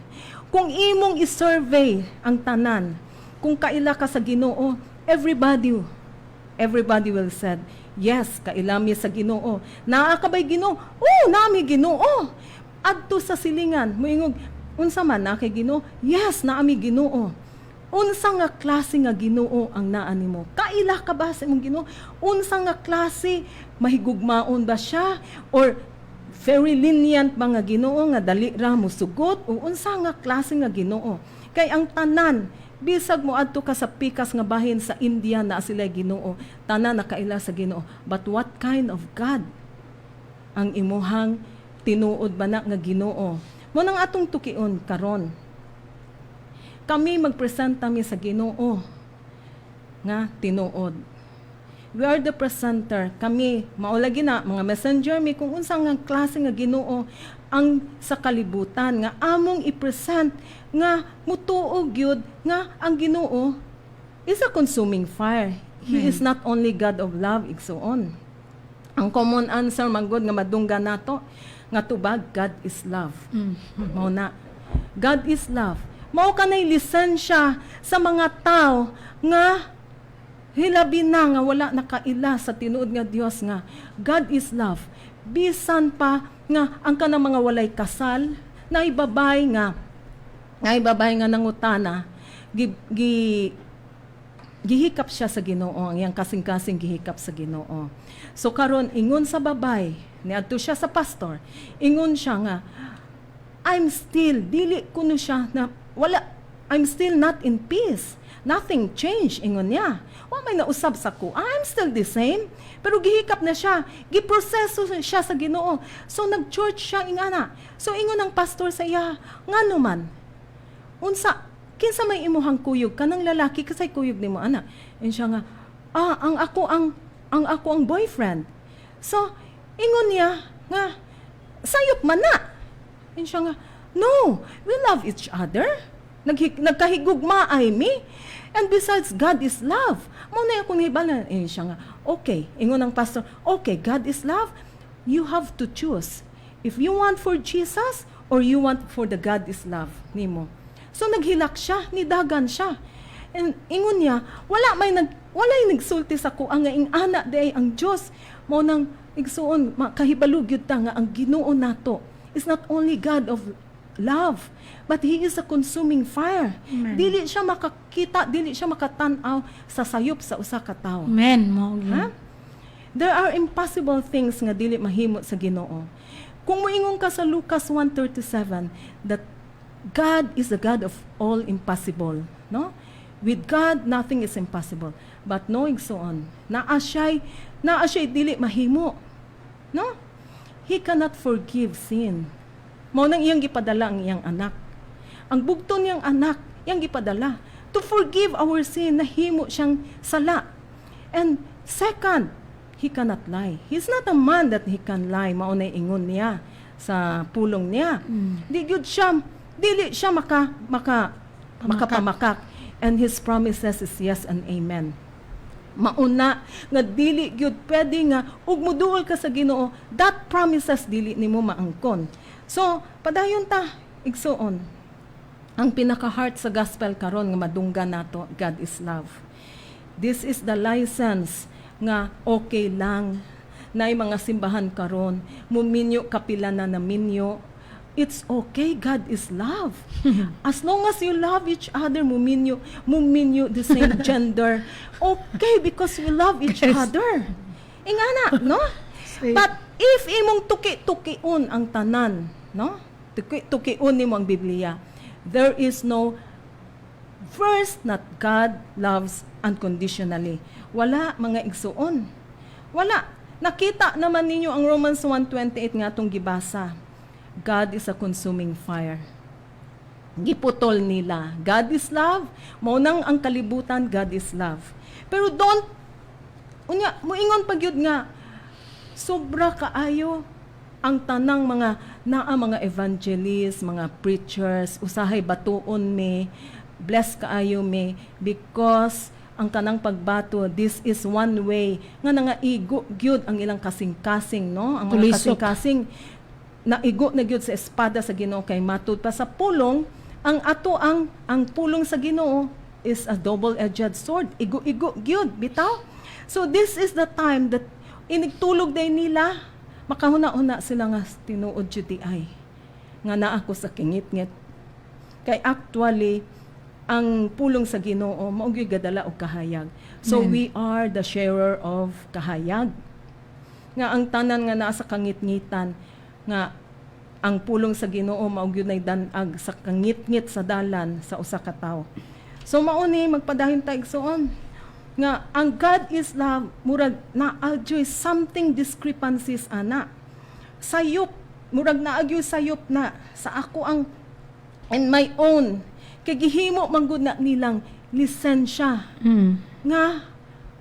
Kung imong i-survey ang tanan, kung kaila ka sa Ginoo, everybody will said, yes, kailami sa Ginoo. Naa ka ba'y Ginoo? Oo, nami Ginoo. Adto sa silingan, moingog, unsa man na kay Ginoo? Yes, naami Ginoo. Unsa nga klase nga Ginoo ang naa nimo? Kaila ka ba sa imong Ginoo? Unsa nga klase, mahigugmaon ba siya? Or very lenient ba nga Ginoo nga dali ra mo sugot? O unsa nga klase nga Ginoo? Kay ang tanan, bisag mo adto ka sa pikas nga bahin sa India na sila Ginoo, tanan nakaila sa Ginoo. But what kind of God ang imuhang tinuod ba na nga Ginoo? Mo nang atong tukion karon. Kami magpresenta mi sa Ginoo nga tinuod. We are the presenter. Kami maulagi na mga messenger mi kung unsa nga klase nga Ginoo ang sa kalibutan nga among i-present nga mutuog gyud nga ang Ginoo is a consuming fire. He is not only God of love, igsuon. Ang common answer manggod nga madunggan nato nga tubag, God is love. Mao na. God is love. Mao kanay lisensya sa mga tao nga hilabi na nga wala nakaila sa tinuod nga Dios nga God is love. bisan pa nga ang kanang mga walay kasal, naibabay nga nangutana, gihikap siya sa Ginoo, ang iyang kasing-kasing gihikap sa Ginoo. So karon ingon sa babay, niadto siya sa pastor, ingon siya nga, I'm still not in peace. Nothing changed, ingon niya. Wa may nausab sa ko. I'm still the same. Pero gihikap na siya. Giproseso siya sa Ginoo. So nag-church siya ingana. So ingon ang pastor sa iya, ngano man, unsa, kinsa may imuhang kuyog kanang lalaki kasay kuyog nimo ana. And siya nga, ang ako ang boyfriend. So ingon niya nga, sayop man na. And siya nga, no, we love each other. Nagkahigugma ay mi. And besides, God is love. Muna akong hibala. And siya nga, okay. Ingon ng pastor, okay, God is love. You have to choose. If you want for Jesus or you want for the God is love nimo. So naghilak siya, nidagan siya. And ingon niya, walay nagsulti sa ko ang ing ana day ang Dios mo nang igsuon kahibalo gyud ta nga ang Ginoo nato is not only God of love, but He is a consuming fire. Amen. Dili siya makakita, dili siya makatan-aw sa sayop sa usa ka tawo. Amen. Mo Ha? There are impossible things nga dili mahimo sa Ginoo. Kung moingon ka sa Lucas 1:37 that God is the God of all impossible, no? With God nothing is impossible. But knowing so on, naa siya dili mahimo. No? He cannot forgive sin. Mao nang iyang gipadala ang iyang anak. Ang bugto niyang anak, iyang gipadala to forgive our sin, nahimo siyang sala. And second, He cannot lie. He's not a man that he can lie. Mao na ingon niya sa pulong niya. Dili siya makapamakak. And His promises is yes and amen. Mauna nga dili gyud pwede nga ug muduol ka sa Ginoo, that promises dili nimo maangkon. So padayon ta igsuon, ang pinaka-heart sa gospel karon nga madunggan nato, God is love. This is the license nga okay lang nay mga simbahan karon muminyo kapila na naminyo. It's okay, God is love. As long as you love each other, muminyo the same gender. Okay, because we love each other. Ingana, no? Sweet. But if imong tuki-tukiun ang tanan, no? Tuki-tukiun nimo ang Biblia, there is no verse that God loves unconditionally. Wala, mga igsuon. Wala. Nakita naman ninyo ang Romans 1:28 nga atong gibasa. God is a consuming fire. Giputol nila. God is love. Maunang ang kalibutan, God is love. Pero moingon pagyud nga, sobra kaayo ang tanang mga evangelists, mga preachers, usahay batuon me, bless kaayo me, because ang kanang pagbato, this is one way nga nangaigo gyud ang ilang kasing-kasing, no? Ang mga Tulisok. kasing-kasing naigo na gyud sa espada sa Ginoo kay matud pa sa pulong, ang pulong sa Ginoo is a double-edged sword. Igo gyud bitaw. So this is the time that inigtulog day nila, makahuna-una sila nga tinuod jud di ay nga naa ako sa kingit-ngit. Kay actually ang pulong sa Ginoo mao gyud gadala og kahayag. So we are the sharer of kahayag. Nga ang tanan nga naa sa kangit-ngitan nga ang pulong sa Ginoo mao gyud nay danag sa kangit-ngit sa dalan sa usa ka tawo. So mao ni magpadayon ta igsuon nga ang God is love, murag naagyoy something discrepancies ana. Sayop, murag naagyoy sayop na sa ako ang and my own kay gihimo man gud na nilang lisensya nga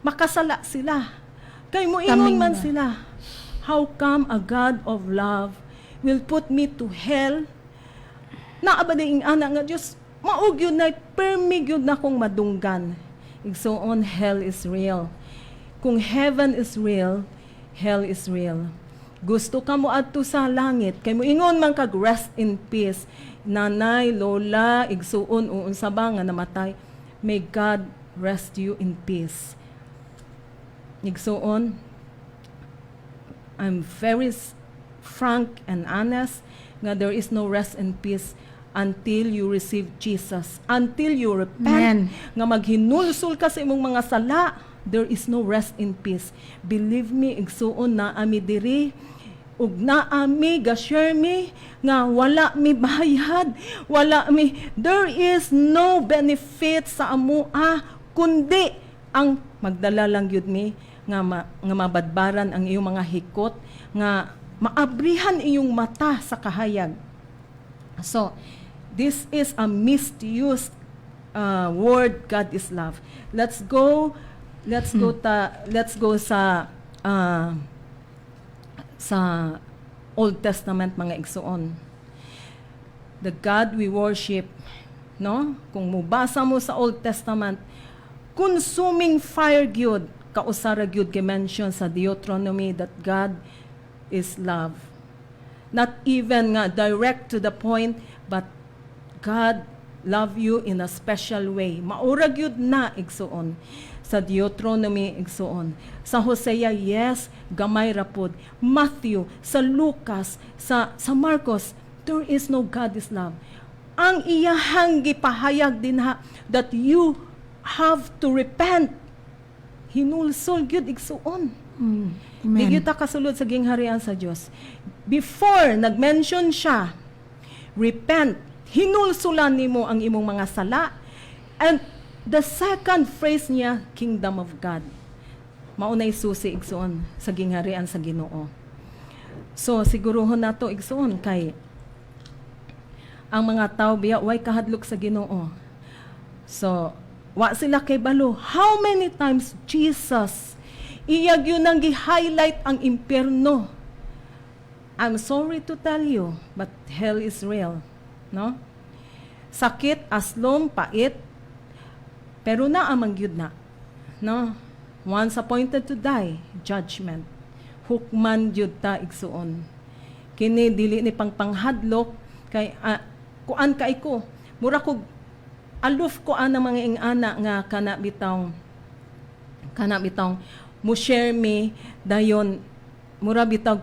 makasala sila. Kay moingon man sila, how come a God of love will put me to hell? Naabadaing ana nga Dios, maog yun na permig yun na kong madunggan. Igsoon, hell is real. Kung heaven is real, hell is real. Gusto ka mo adto sa langit, kay mo ingon man kag rest in peace. Nanay, lola, igsuon unsa ba nga namatay, may God rest you in peace. Igsuon, I'm very frank and honest nga there is no rest and peace until you receive Jesus. Until you repent, nga maghinulsol ka sa imong mga sala, there is no rest in peace. Believe me, igsuon na ami diri, ug naami ga-share mi nga wala mi bayad, there is no benefit sa amoa kundi ang magdala lang yun mi nga mabadbaran ang iyong mga hikot, nga maabrihan iyong mata sa kahayag. So this is a misused word, God is love. Let's go sa Old Testament, mga igsuon. The God we worship, no? Kung mubasa mo sa Old Testament, consuming fire gyud, kausara gyud mention sa Deuteronomy that God is love. Not even nga direct to the point, but God love you in a special way. Maura gyud na igsuon sa Deuteronomy igsuon. Sa Hosea, yes, gamay rapod. Matthew, sa Lucas, sa Marcos, there is no God is love. Ang iyahang gipahayag din ha, that you have to repent. Hinulsol gyud igsuon. Di gyud ta kasulod sa gingharian sa Dios. Before nag-mention siya, repent, hinulsulan nimo ang imong mga sala. And the second phrase niya, kingdom of God. Maunay susi igsuon sa gingharian sa Ginoo. So siguruhon nato igsuon kay ang mga tao biya way kahadlok sa Ginoo. So wa sila kay balo. How many times Jesus iyag yun ang gi-highlight ang impyerno. I'm sorry to tell you, but hell is real. No? Sakit, aslom, pait, pero naamang yun na. No? Once appointed to die, judgment. Hukman yun ta igsuon. Kini dili ni pangpanghadlok, kay kuan kay ko. Mura ko, aluf ko ang mga ingana nga kana bitong, mo share me, dayon, mura bitong,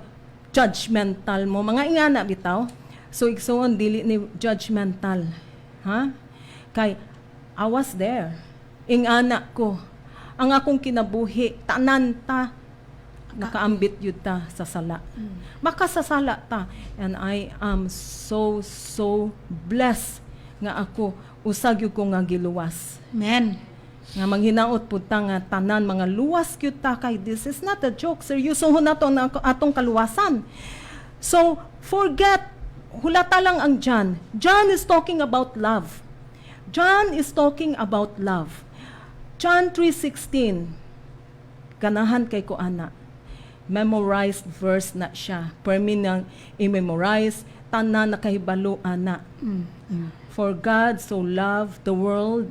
judgmental mo. Mga ingana bitaw. So, igsuon, dili ni judgmental. Ha? Kay, I was there. Ingana ko. Ang akong kinabuhi, tanan ta, nakaambit yun ta sa sala. Makasasala ta. And I am so blessed nga ako, usag yun ko nga giluwas. Amen. Nga manghinaot po ta nga tanan, mga luwas kyut ta kay this is not a joke. Seryoso ho na to na atong kaluwasan. So, forget, hulata lang ang John. John is talking about love. John is talking about love. John 3:16, ganahan kay ko ana. Memorized verse na siya. Permi nang i-memorize, tanan na kahibalo ana. For God so loved the world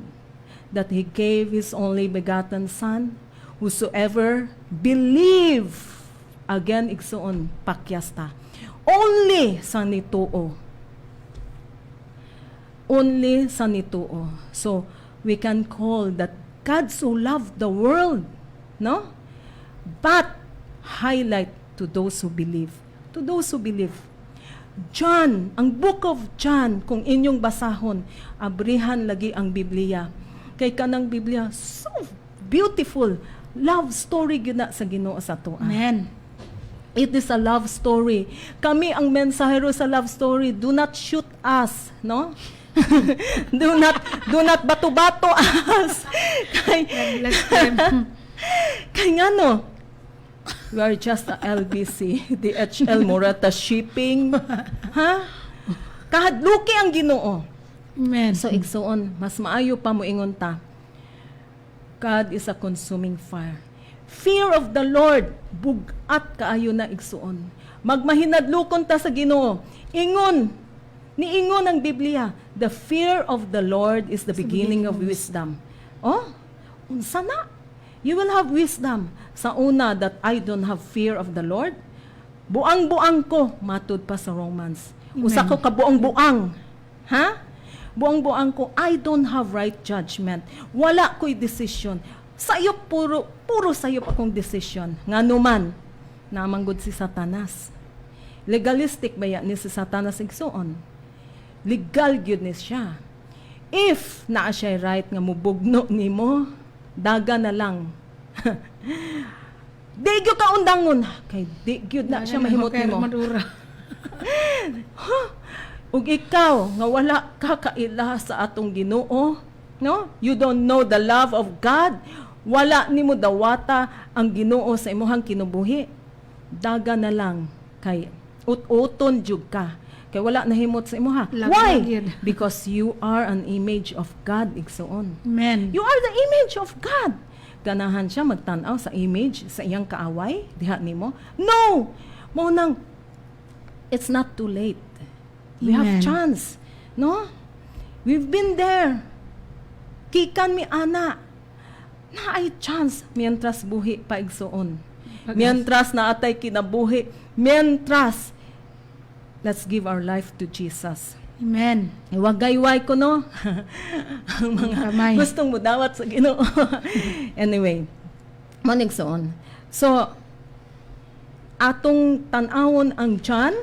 that He gave His only begotten Son, whosoever believe, again igsuon pakyasta, only sa nituo. Only sa nituo. So, we can call that God so loved the world, no? But, highlight to those who believe. To those who believe. John, ang book of John, kung inyong basahon, abrihan lagi ang Biblia. Kay kanang Biblia, so beautiful. Love story yun na sa Ginoo sa to. Amen. It is a love story. Kami ang mensahero sa love story. Do not shoot us, no? do not bato-bato us. Kay nga no, we are just a LBC, DHL Morata Shipping. Ha? Kahadluki ang Ginoo. Amen. So, igsuon, mas maayo pa mo ingon ta. God is a consuming fire. Fear of the Lord, bugat kaayo na igsuon. Magmahinadlukon ta sa Ginoo. Niingon ang Biblia, the fear of the Lord is the beginning of wisdom. Oh, unsa na? You will have wisdom. Sa una, that I don't have fear of the Lord. Buang-buang ko, matud pa sa Romans. Usa ko ka buang-buang. Ha? Buang-buang ko, I don't have right judgment. Wala ko'y decision. Sayo puro sayo pa kong decision. Nga numan, namanggod si Satanas. Legalistic ba yan ni si Satanas igsuon? Legal gyud ni siya. If naa siya right nga mubugno nimo, daga na lang. Di gyud ka undangon kay di gyud na siya mahimot nimo. Ug ikaw nga wala ka kaila sa atong Ginoo, no? You don't know the love of God. Wala nimo dawata ang Ginoo sa imong kinabuhi. Daga na lang kay ut-uton jud ka. Kay wala nahimot sa imuha. Why? Because you are an image of God, igsoon. Amen. You are the image of God. Ganahan siya magtanaw sa image sa iyang kaaway, diha nimo? No! Mo nang it's not too late. We have Amen. chance, no? We've been there. Kikan mi ana. Na ay chance mientras buhi pa igsoon. Mientras naatay kinabuhi, mientras let's give our life to Jesus. Amen. Iwagayway ko no. Ang mga Kamay. gustong mudawat sa Ginoo. Anyway, manigsoon. So atong tan-awon ang John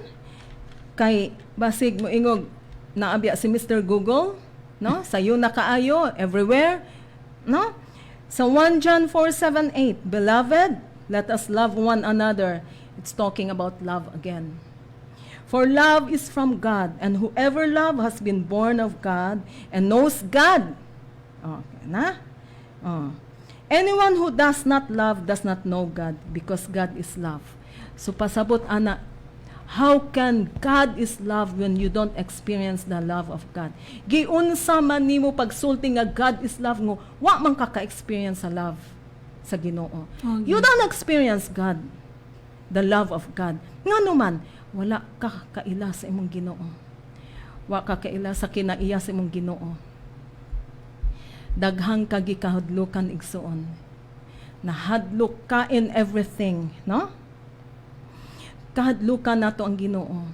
kay basig mo ingog naabya si Mr. Google, no? Sayo na kaayo everywhere, no? So 1 John 4:7-8, Beloved, let us love one another. It's talking about love again. For love is from God, and whoever love has been born of God and knows God. Okay, na? Anyone who does not love does not know God, because God is love. So pasabot ana, how can God is love when you don't experience the love of God? Giunsa man nimo pagsulti nga God is love ngo, wa man ka ka-experience sa love sa Ginoo. Okay. You don't experience God, the love of God. Ngano man, wala ka kaila sa imong Ginoo. Wa ka kaila sa kinaiya sa imong Ginoo. Daghang ka gikahadlukan igsuon. Nahadlok ka in everything, no? Kahadlukan nato ang Ginoo.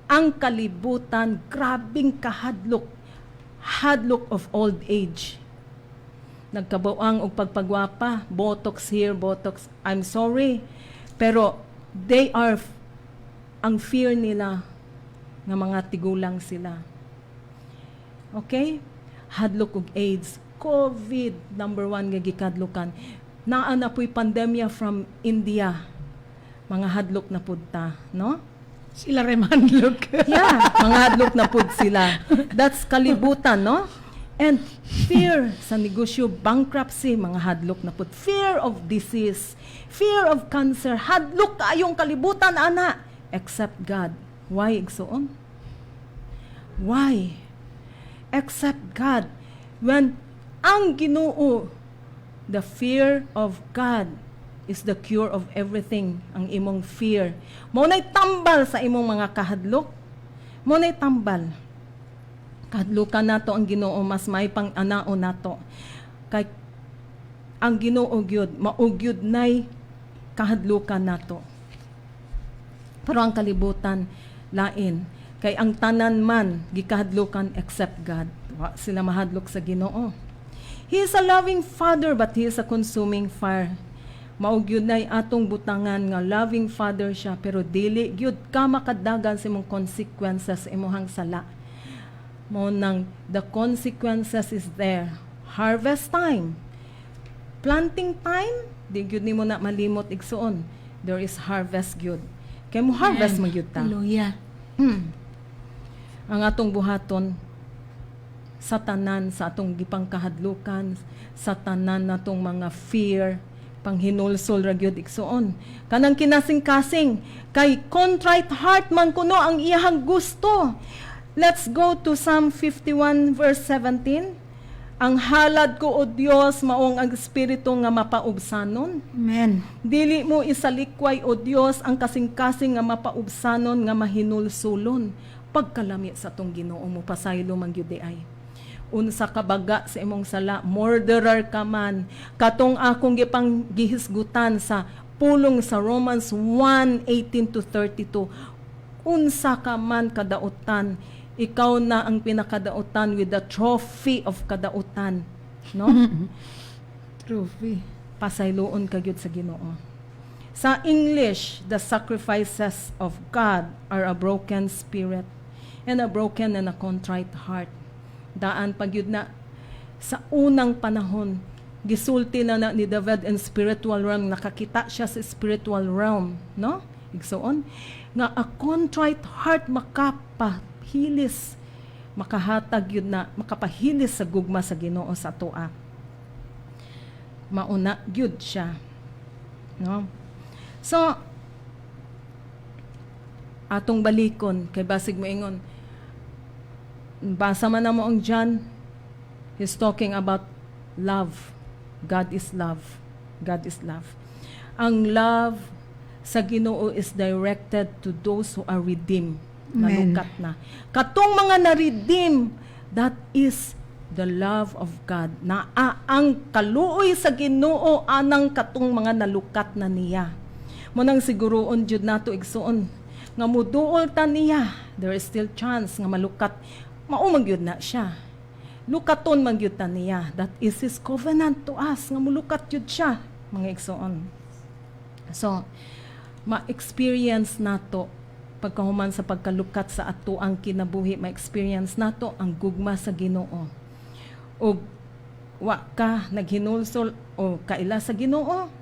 Ang kalibutan, grabing kahadlok. Hadlok of old age. Nagkabuang og pagpagwapa, botox here, botox. I'm sorry, pero they are ang fear nila nga mga tigulang sila. Okay? Hadlok og AIDS, COVID, number 1 nga gikadlukan. Naa na po'y pandemya from India. Mga hadlok na pudta, no? Sila rin manlok. Yeah, mga hadlok na pud sila. That's kalibutan, no? And fear sa negosyo, bankruptcy, mga hadlok na pud. Fear of disease, fear of cancer, hadlok kaayong kalibutan, ana. Except God. Why igsoon? Why? Except God. When ang Ginoo, the fear of God is the cure of everything, ang imong fear. Mo nay tambal sa imong mga kahadlok. Mo nay tambal. Kahadlukan nato ang Ginoo, mas may pang-anao nato. Kay ang Ginoo gyud maugyud nay kahadlukan nato. Pero ang kalibutan lain, kay ang tanan man gikahadlukan except God. Wa sila mahadlok sa Ginoo. He is a loving Father, but He is a consuming fire. Maugyud nay atong butangan nga loving Father siya, pero dili gyud ka makadagan sa imong consequences sa imong sala. Mo nang the consequences is there. Harvest time, planting time, di gyud nimo na malimot igsuon. There is harvest gyud. Kay mo harvest man gyud ta. Hallelujah. Ang atong buhaton sa tanan sa atong gipangkahadlukan, sa tanan natong mga fear, panghinulsol ra gyud igsuon. Kanang kinasing-kasing kay contrite heart man kuno ang iyang gusto. Let's go to Psalm 51 verse 17. Ang halad ko, O Dios, maong ang espiritu nga mapaubsanon. Amen. Dili mo isalikway, O Dios, ang kasing-kasing nga mapaubsanon nga mahinulsulon. Pagkalami sa tong Ginoo mo, pasaylo man gyud ay. Unsa ka baga sa imong sala, murderer ka man. Katong akong gipang gihisgutan sa pulong sa Romans 1:18-32. Unsa ka man kadautan, ikaw na ang pinakadautan with the trophy of kadautan, no? Trophy. Pasayloon ka gyud sa Ginoo. Sa English, the sacrifices of God are a broken spirit and a broken and a contrite heart. Daan pagyud na sa unang panahon, gisulti na ni David in spiritual realm, nakakita siya sa spiritual realm, no? Igsoon nga a contrite heart makapahilis, makahatag yun na, makapahilis sa gugma sa Ginoo sa tua. Mauna gyud siya, no? So atong balikon kay basig moingon, basa man na mo ang John, he's talking about love. God is love. God is love. Ang love sa Ginoo is directed to those who are redeemed. Amen. Nalukat na. Katong mga na-redeem, that is the love of God. Na ang kaluoy sa Ginoo anang katong mga nalukat na niya. Munang siguroon jud nato igsuon nga muduol ta niya, there is still chance nga malukat. Maumang gyud na siya. Lukaton man gyud ta niya. That is His covenant to us nga mulukat gyud siya, mga igsuon. So, ma-experience nato pagkahuman sa pagkalukat sa ato ang kinabuhi, ma-experience nato ang gugma sa Ginoo. O wa ka naghinulsol o kaila sa Ginoo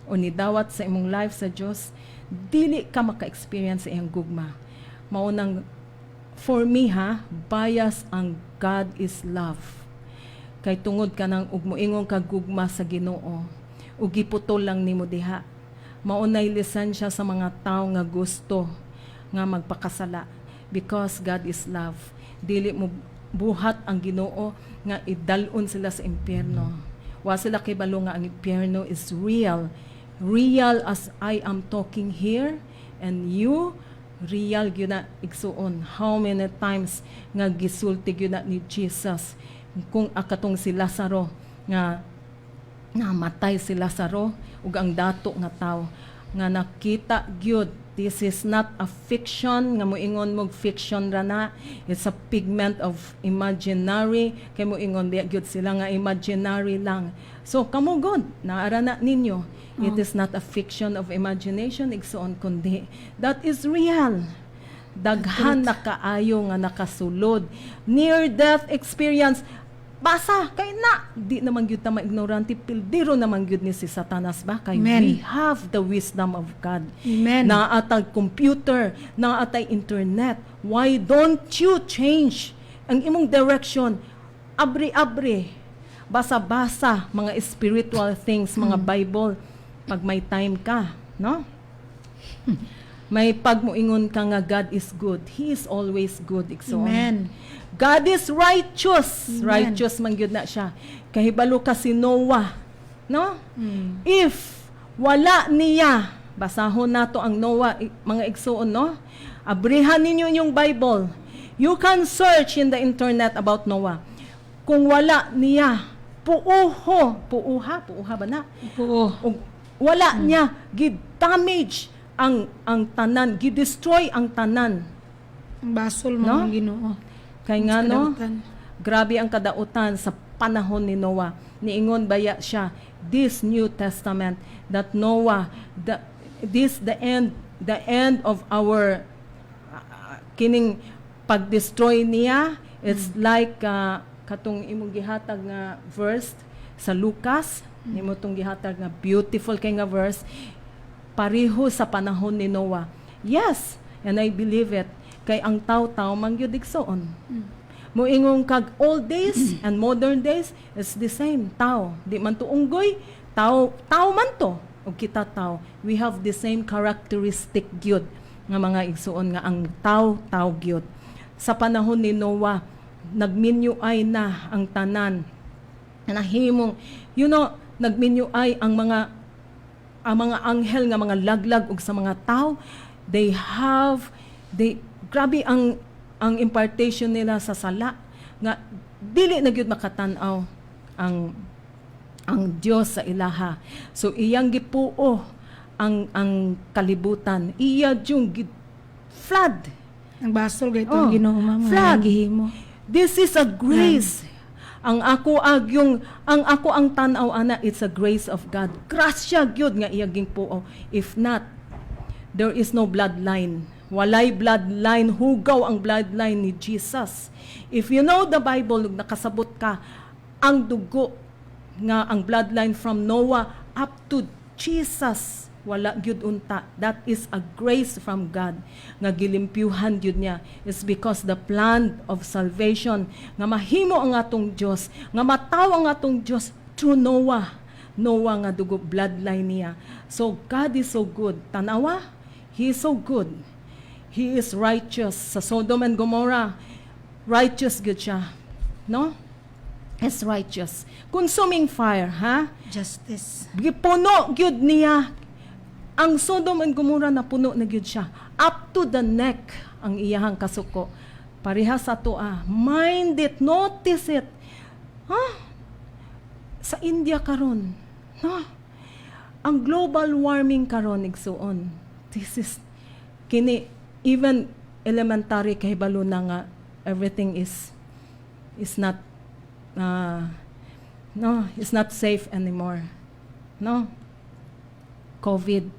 o nidawat sa imong life sa Dios, dili ka maka-experience sa iyang gugma. Maunang for me bias ang God is love. Kay tungod ka nang ug moingon ka gugma sa Ginoo, ug giputol lang nimo diha. Maunay lisensya sa mga tao nga gusto nga magpakasala, because God is love. Dili mo buhat ang Ginoo nga idalon sila sa impyerno. Wa sila kibalo nga ang impyerno is real. Real as I am talking here, and you real gyud na igsuon. How many times nga gisulti gyud na ni Jesus kung akatong si Lazaro nga namatay si Lazaro ug ang dato nga tawo nga nakita gyud. This is not a fiction nga moingon mo fiction ra na, it's a pigment of imaginary kay moingon di gyud sila nga imaginary lang. So kamo god naara na ninyo, it is not a fiction of imagination igsoon kundi that is real. Daghan na kaayo nga nakasulod, near death experience. Basa kay na di naman gyud ta maignorante, pildiro naman gyud ni si Satanas ba kay Amen. we have the wisdom of God. Amen. Naatay computer, naatay internet. Why don't you change ang imong direction? Abri-abri, basa-basa mga spiritual things, mga Bible pag may time ka, no? May pagmoingon ka nga God is good. He is always good. Igsoon. Amen. God is righteous. Amen. Righteous man gyud na siya. Kahibalo ka si Noah, no? If wala niya, basahon nato ang Noah, mga igsoon, no? Abrihan ninyo yung Bible. You can search in the internet about Noah. Kung wala niya, puuha ba na? Oo. O, wala niya, gid-damage ang tanan, gid-destroy ang tanan. Ang basol mo No? ang Ginoo. Kay nga no, Kadautan. grabe ang kadautan sa panahon ni Noah. Niingon baya siya, this New Testament, that Noah, the end of our kining pag-destroy niya, it's like katong imong gihatag nga verse sa Lucas, nimo tong gihatag nga beautiful kay nga verse, pareho sa panahon ni Noah. Yes, and I believe it. Kay ang tao-tao man gyud igsoon. Moingon kag old days and modern days is the same. Tao, di man to unggoy, tao man to. Og kita tao, we have the same characteristic gyud nga mga igsoon nga ang tao gyud. Sa panahon ni Noah, nagminyuay na ang tanan. Nahimong, nagminyuay ang mga anghel nga mga laglag ug sa mga tao. Grabe ang impartation nila sa sala nga dili na gyud makatan-aw ang Dios sa ilaha. So iyang gipuo ang kalibutan. Iya yung flood. Ang basol gayto Oh, ang Ginoo mama. flood. Gihimo. This is a grace. ang ako ang tanaw ana, it's a grace of God. Grasya gyud nga iyaging puo. If not, there is no bloodline. Walay bloodline, hugaw ang bloodline ni Jesus. If you know the Bible, nakasabot ka, ang dugo nga ang bloodline from Noah up to Jesus, wala gyud unta. That is a grace from God nga gilimpyuhan gyud niya. Is because the plan of salvation nga mahimo ang atong Dios, nga mataw ang atong Dios through Noah nga dugo bloodline niya. So God is so good. Tanawa, He is so good. He is righteous. Sa Sodom and Gomorrah, righteous gyud siya. No? Is righteous. Consuming fire, ha? Justice. Gipuno gyud niya. Ang Sodom and Gomorrah na puno na gyud siya. Up to the neck ang iyahang kasuko. Parehas sa toa. Mind it, notice it. Sa India karon, no? Ang global warming karon igsuon. This is kini even elementary kahibalo na nga everything is not it's not safe anymore. No? COVID.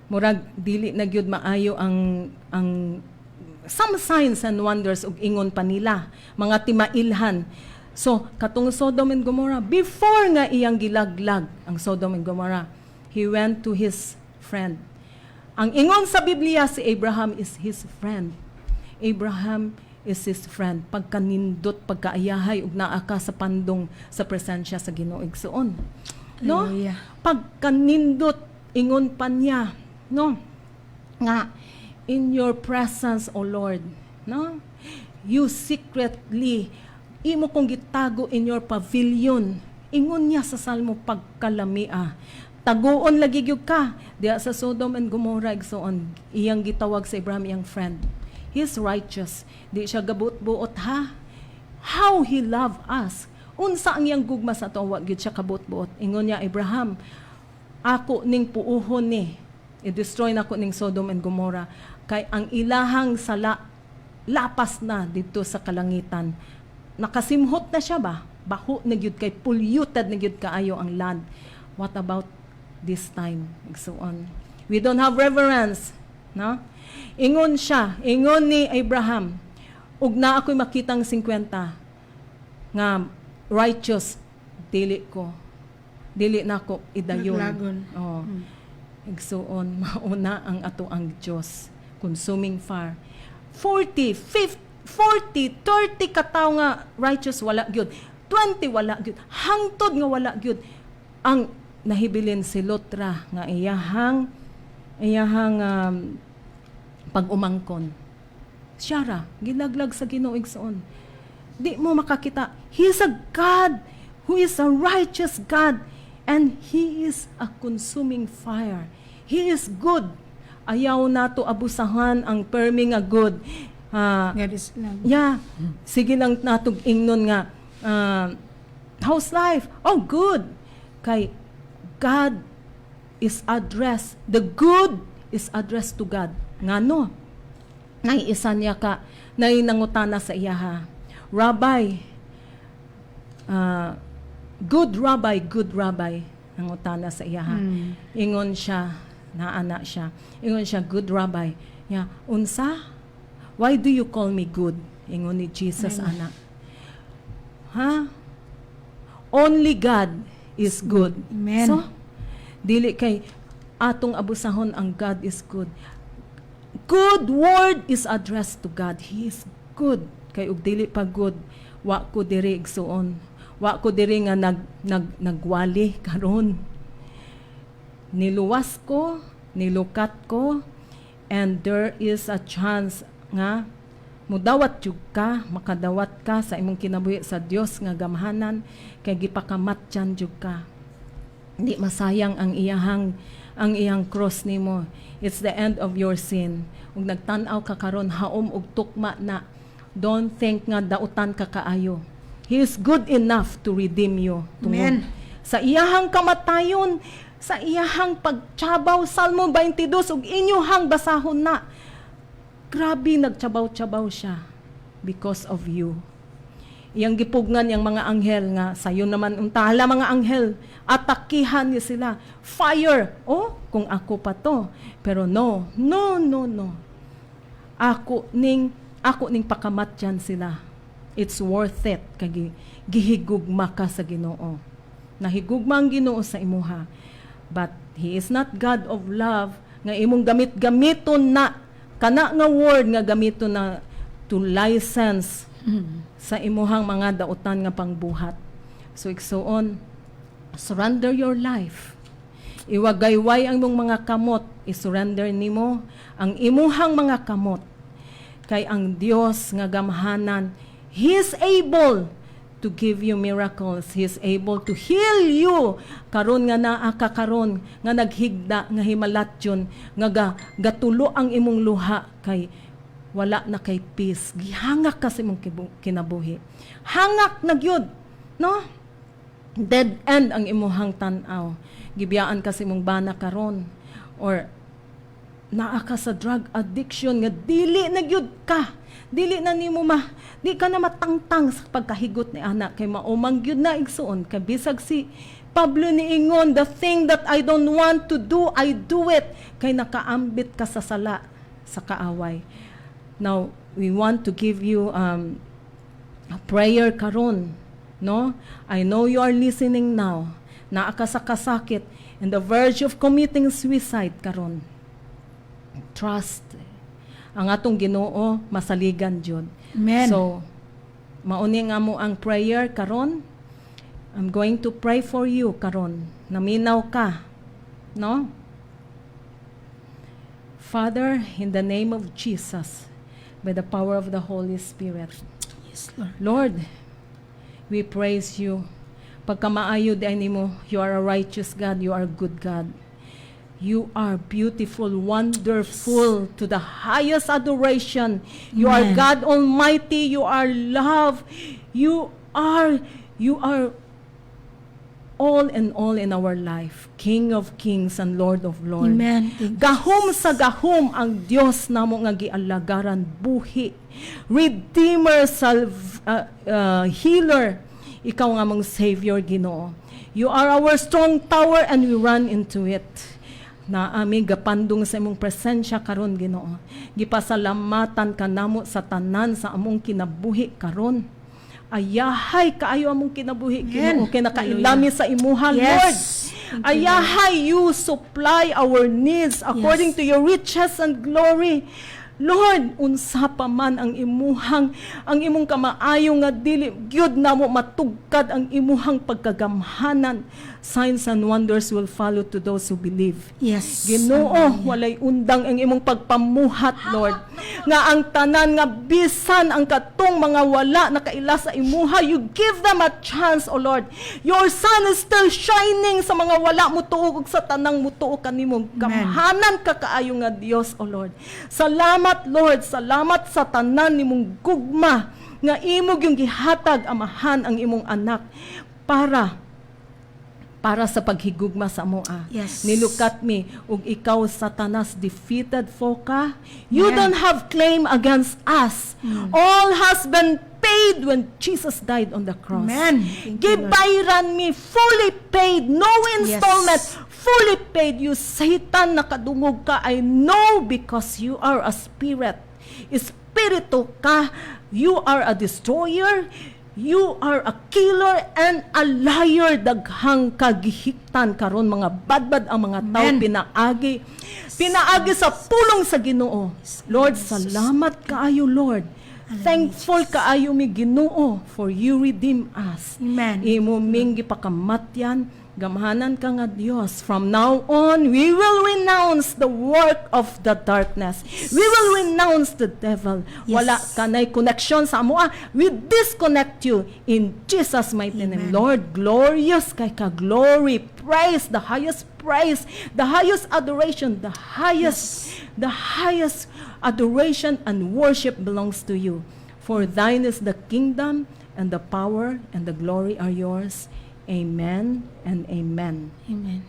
Murag dili na gyud maayo ang some signs and wonders ug ingon pa nila, mga timailhan. So katong Sodom and Gomorrah, before nga iyang gilaglag ang Sodom and Gomorrah, he went to his friend. Ang ingon sa Biblia, si Abraham is his friend. Abraham is his friend. Pagkanindot, pagkaayahay ug naa ka sa pandong sa presensya sa Ginoo igsuon. No? Hallelujah. Pagkanindot, ingon pa niya, no? Nga, in your presence, O Lord, no? You secretly, imo kong gitago in your pavilion. Ingon niya sa Salmo, pagkalamia. Taguon lagi gyud ka. Diya sa Sodom and Gomorrah, igsoon, iyang gitawag sa Abraham, iyang friend. He is righteous. Di siya gabot-buot, ha? How he love us. Unsa ang iyang gugma sa tuwa, gyud siya kabot-buot. Ingon niya, Abraham, ako ning puuhon ni, i-destroy na ko ning Sodom and Gomorrah, kay ang ilahang sala, lapas na dito sa kalangitan. Nakasimhot na siya ba? Baho na gyud kay polluted na gyud kaayo ang land. What about this time? So on. We don't have reverence, no? Ingon siya, ingon ni Abraham, ug na ako'y makitang 50 nga righteous, dili na ko idayon. Naglagon. Oh. Igsuon, mauna ang ato ang Dios, consuming fire. 40, 50, 40, 30 kataw nga righteous wala gyud. 20 wala gyud. Hangtod nga wala gyud. Ang nahibilin si Lotra nga iyahang pag-umangkon. Siyara, gilaglag sa Ginoo igsoon. Di mo makakita. He is a God who is a righteous God, and He is a consuming fire. He is good. Ayaw nato abusahan ang permi nga good. God is love. Yeah. Sige lang natog ingnon nga how's life? Oh, good. Kay God is addressed. The good is addressed to God. Ngano? Nay isa niya ka nay nangutana sa iya ha. Rabbi, good rabbi, nangutana sa iya ha. Ingon siya, naana siya. Ingon siya, good rabbi. Yeah. Unsa? Why do you call me good? Ingon ni Jesus, anak. Ha? Only God is good. Amen. So, dili kay atong abusahon ang God is good. Good word is addressed to God. He is good. Kay ug dili pa good, wa ko diri igsuon. Wa ko diri nga nagwali karon. Niluwas ko, nilukat ko, and there is a chance nga mudawat jud ka, makadawat ka sa imong kinabuhi sa Dios nga gamhanan, kay gipakamatyan jud ka. Hindi masayang ang iyang cross nimo. It's the end of your sin. Ug nagtan-aw ka karon haom og tukma na, don't think nga dautan ka kaayo. He is good enough to redeem you. Amen. Sa iyahang kamatayon, sa iyahang pagtsabaw, Salmo 22, ug inyuhang basahon na. Grabe nagtsabaw-tsabaw siya because of you. iyang gipugnan yang mga anghel nga sayo naman untala mga anghel atakihan niya sila fire kung ako pa to pero no ako ning pakamatyan sila it's worth it kay gihigugma ka sa Ginoo nahigugma ang Ginoo sa imuha but He is not God of love nga imong gamiton na kana nga word nga gamiton na to license sa imuhang mga dautan nga pangbuhat. So igsuon, surrender your life. Iwagayway ang imong mga kamot, isurrender nimo ang imuhang mga kamot. Kay ang Dios nga gamhanan, He is able to give you miracles. He is able to heal you. Karon nga naa ka karon nga naghigda nga himalatyon nga gatulo ang imong luha kay wala na kay peace. Gihangak ka sa imong kinabuhi. Hangak na gyud, no? Dead end ang imuhang tan-aw. Gibiyaan ka sa imong bana karon or naa ka sa drug addiction nga dili na gyud ka. Dili na nimo di ka na matangtang sa pagkahigot ni anak kay maumang gyud na igsuon kay bisag si Pablo niingon, the thing that I don't want to do, I do it. Kay nakaambit ka sa sala sa kaaway. Now, we want to give you a prayer karon, no? I know you are listening now. Naa ka sa kasakit and the verge of committing suicide karon. Trust. Ang atong Ginoo masaligan jud. Amen. So, mauni nga mo ang prayer karon. I'm going to pray for you karon. Naminaw ka, no? Father, in the name of Jesus, by the power of the Holy Spirit. Yes, Lord. Lord, we praise you. Pagkamaayo di nimo, you are a righteous God, you are a good God. You are beautiful, wonderful, to the highest adoration. You are Amen. God Almighty, you are love. You are all and all in our life, King of kings and Lord of lords. Amen. Thank you. Gahom sa gahom ang Dios namo nga gialagaran buhi. Redeemer, healer, ikaw nga mong Savior Ginoo. You are our strong tower and we run into it. Na ami gapandong sa imong presensya karon Ginoo. Gipasalamatan kanamo sa tanan sa among kinabuhi karon. Ayahay kaayo among kinabuhi Ginoo kay nakailami sa imuha Yes. Lord. Thank you, Ayahay you supply our needs according Yes. to your riches and glory. Lord, unsa pa man ang imong kamaayo nga dili gyud namo matugkad ang imuhang pagkagamhanan. Signs and wonders will follow to those who believe. Yes. Ginoo, walay undang ang imong pagpamuhat, Lord. Nga ang tanan nga bisan ang katong mga wala nakaila sa imuha, you give them a chance, O Lord. Your sun is still shining sa mga wala mutuog ug sa tanang mutuog kanimo. Gamhanan ka kaayo nga Dios, O Lord. Salamat, Lord. Salamat sa tanan nimong gugma nga imog yung gihatag amahan ang imong anak para sa paghigugma sa moa. Yes. Nilukat me, ug ikaw Satanas defeated fo ka. You Amen. don't have claim against us. All has been paid when Jesus died on the cross. Amen. Thank you, Lord. Gibayran me, fully paid, no installment, fully paid. You Satan, nakadungog ka, I know because you are a spirit. Espiritu ka, you are a destroyer, you are a killer and a liar. Daghang kagihiktan karon mga badbad ang mga tao Amen. pinaagi sa pulong sa Ginoo. Lord, salamat kaayo Lord. Thankful kaayo mi Ginoo for you redeem us. Amen. Imo ming gipakamatyan, gamhanan ka nga Dios. From now on, we will renounce the work of the darkness. We will renounce the devil. Yes. Wala ka na'y connection sa amoa. We disconnect you in Jesus' mighty name. Amen. Lord, glorious kay ka. Glory, praise, the highest adoration, the highest adoration and worship belongs to you. For thine is the kingdom and the power and the glory are yours. Amen and amen. Amen.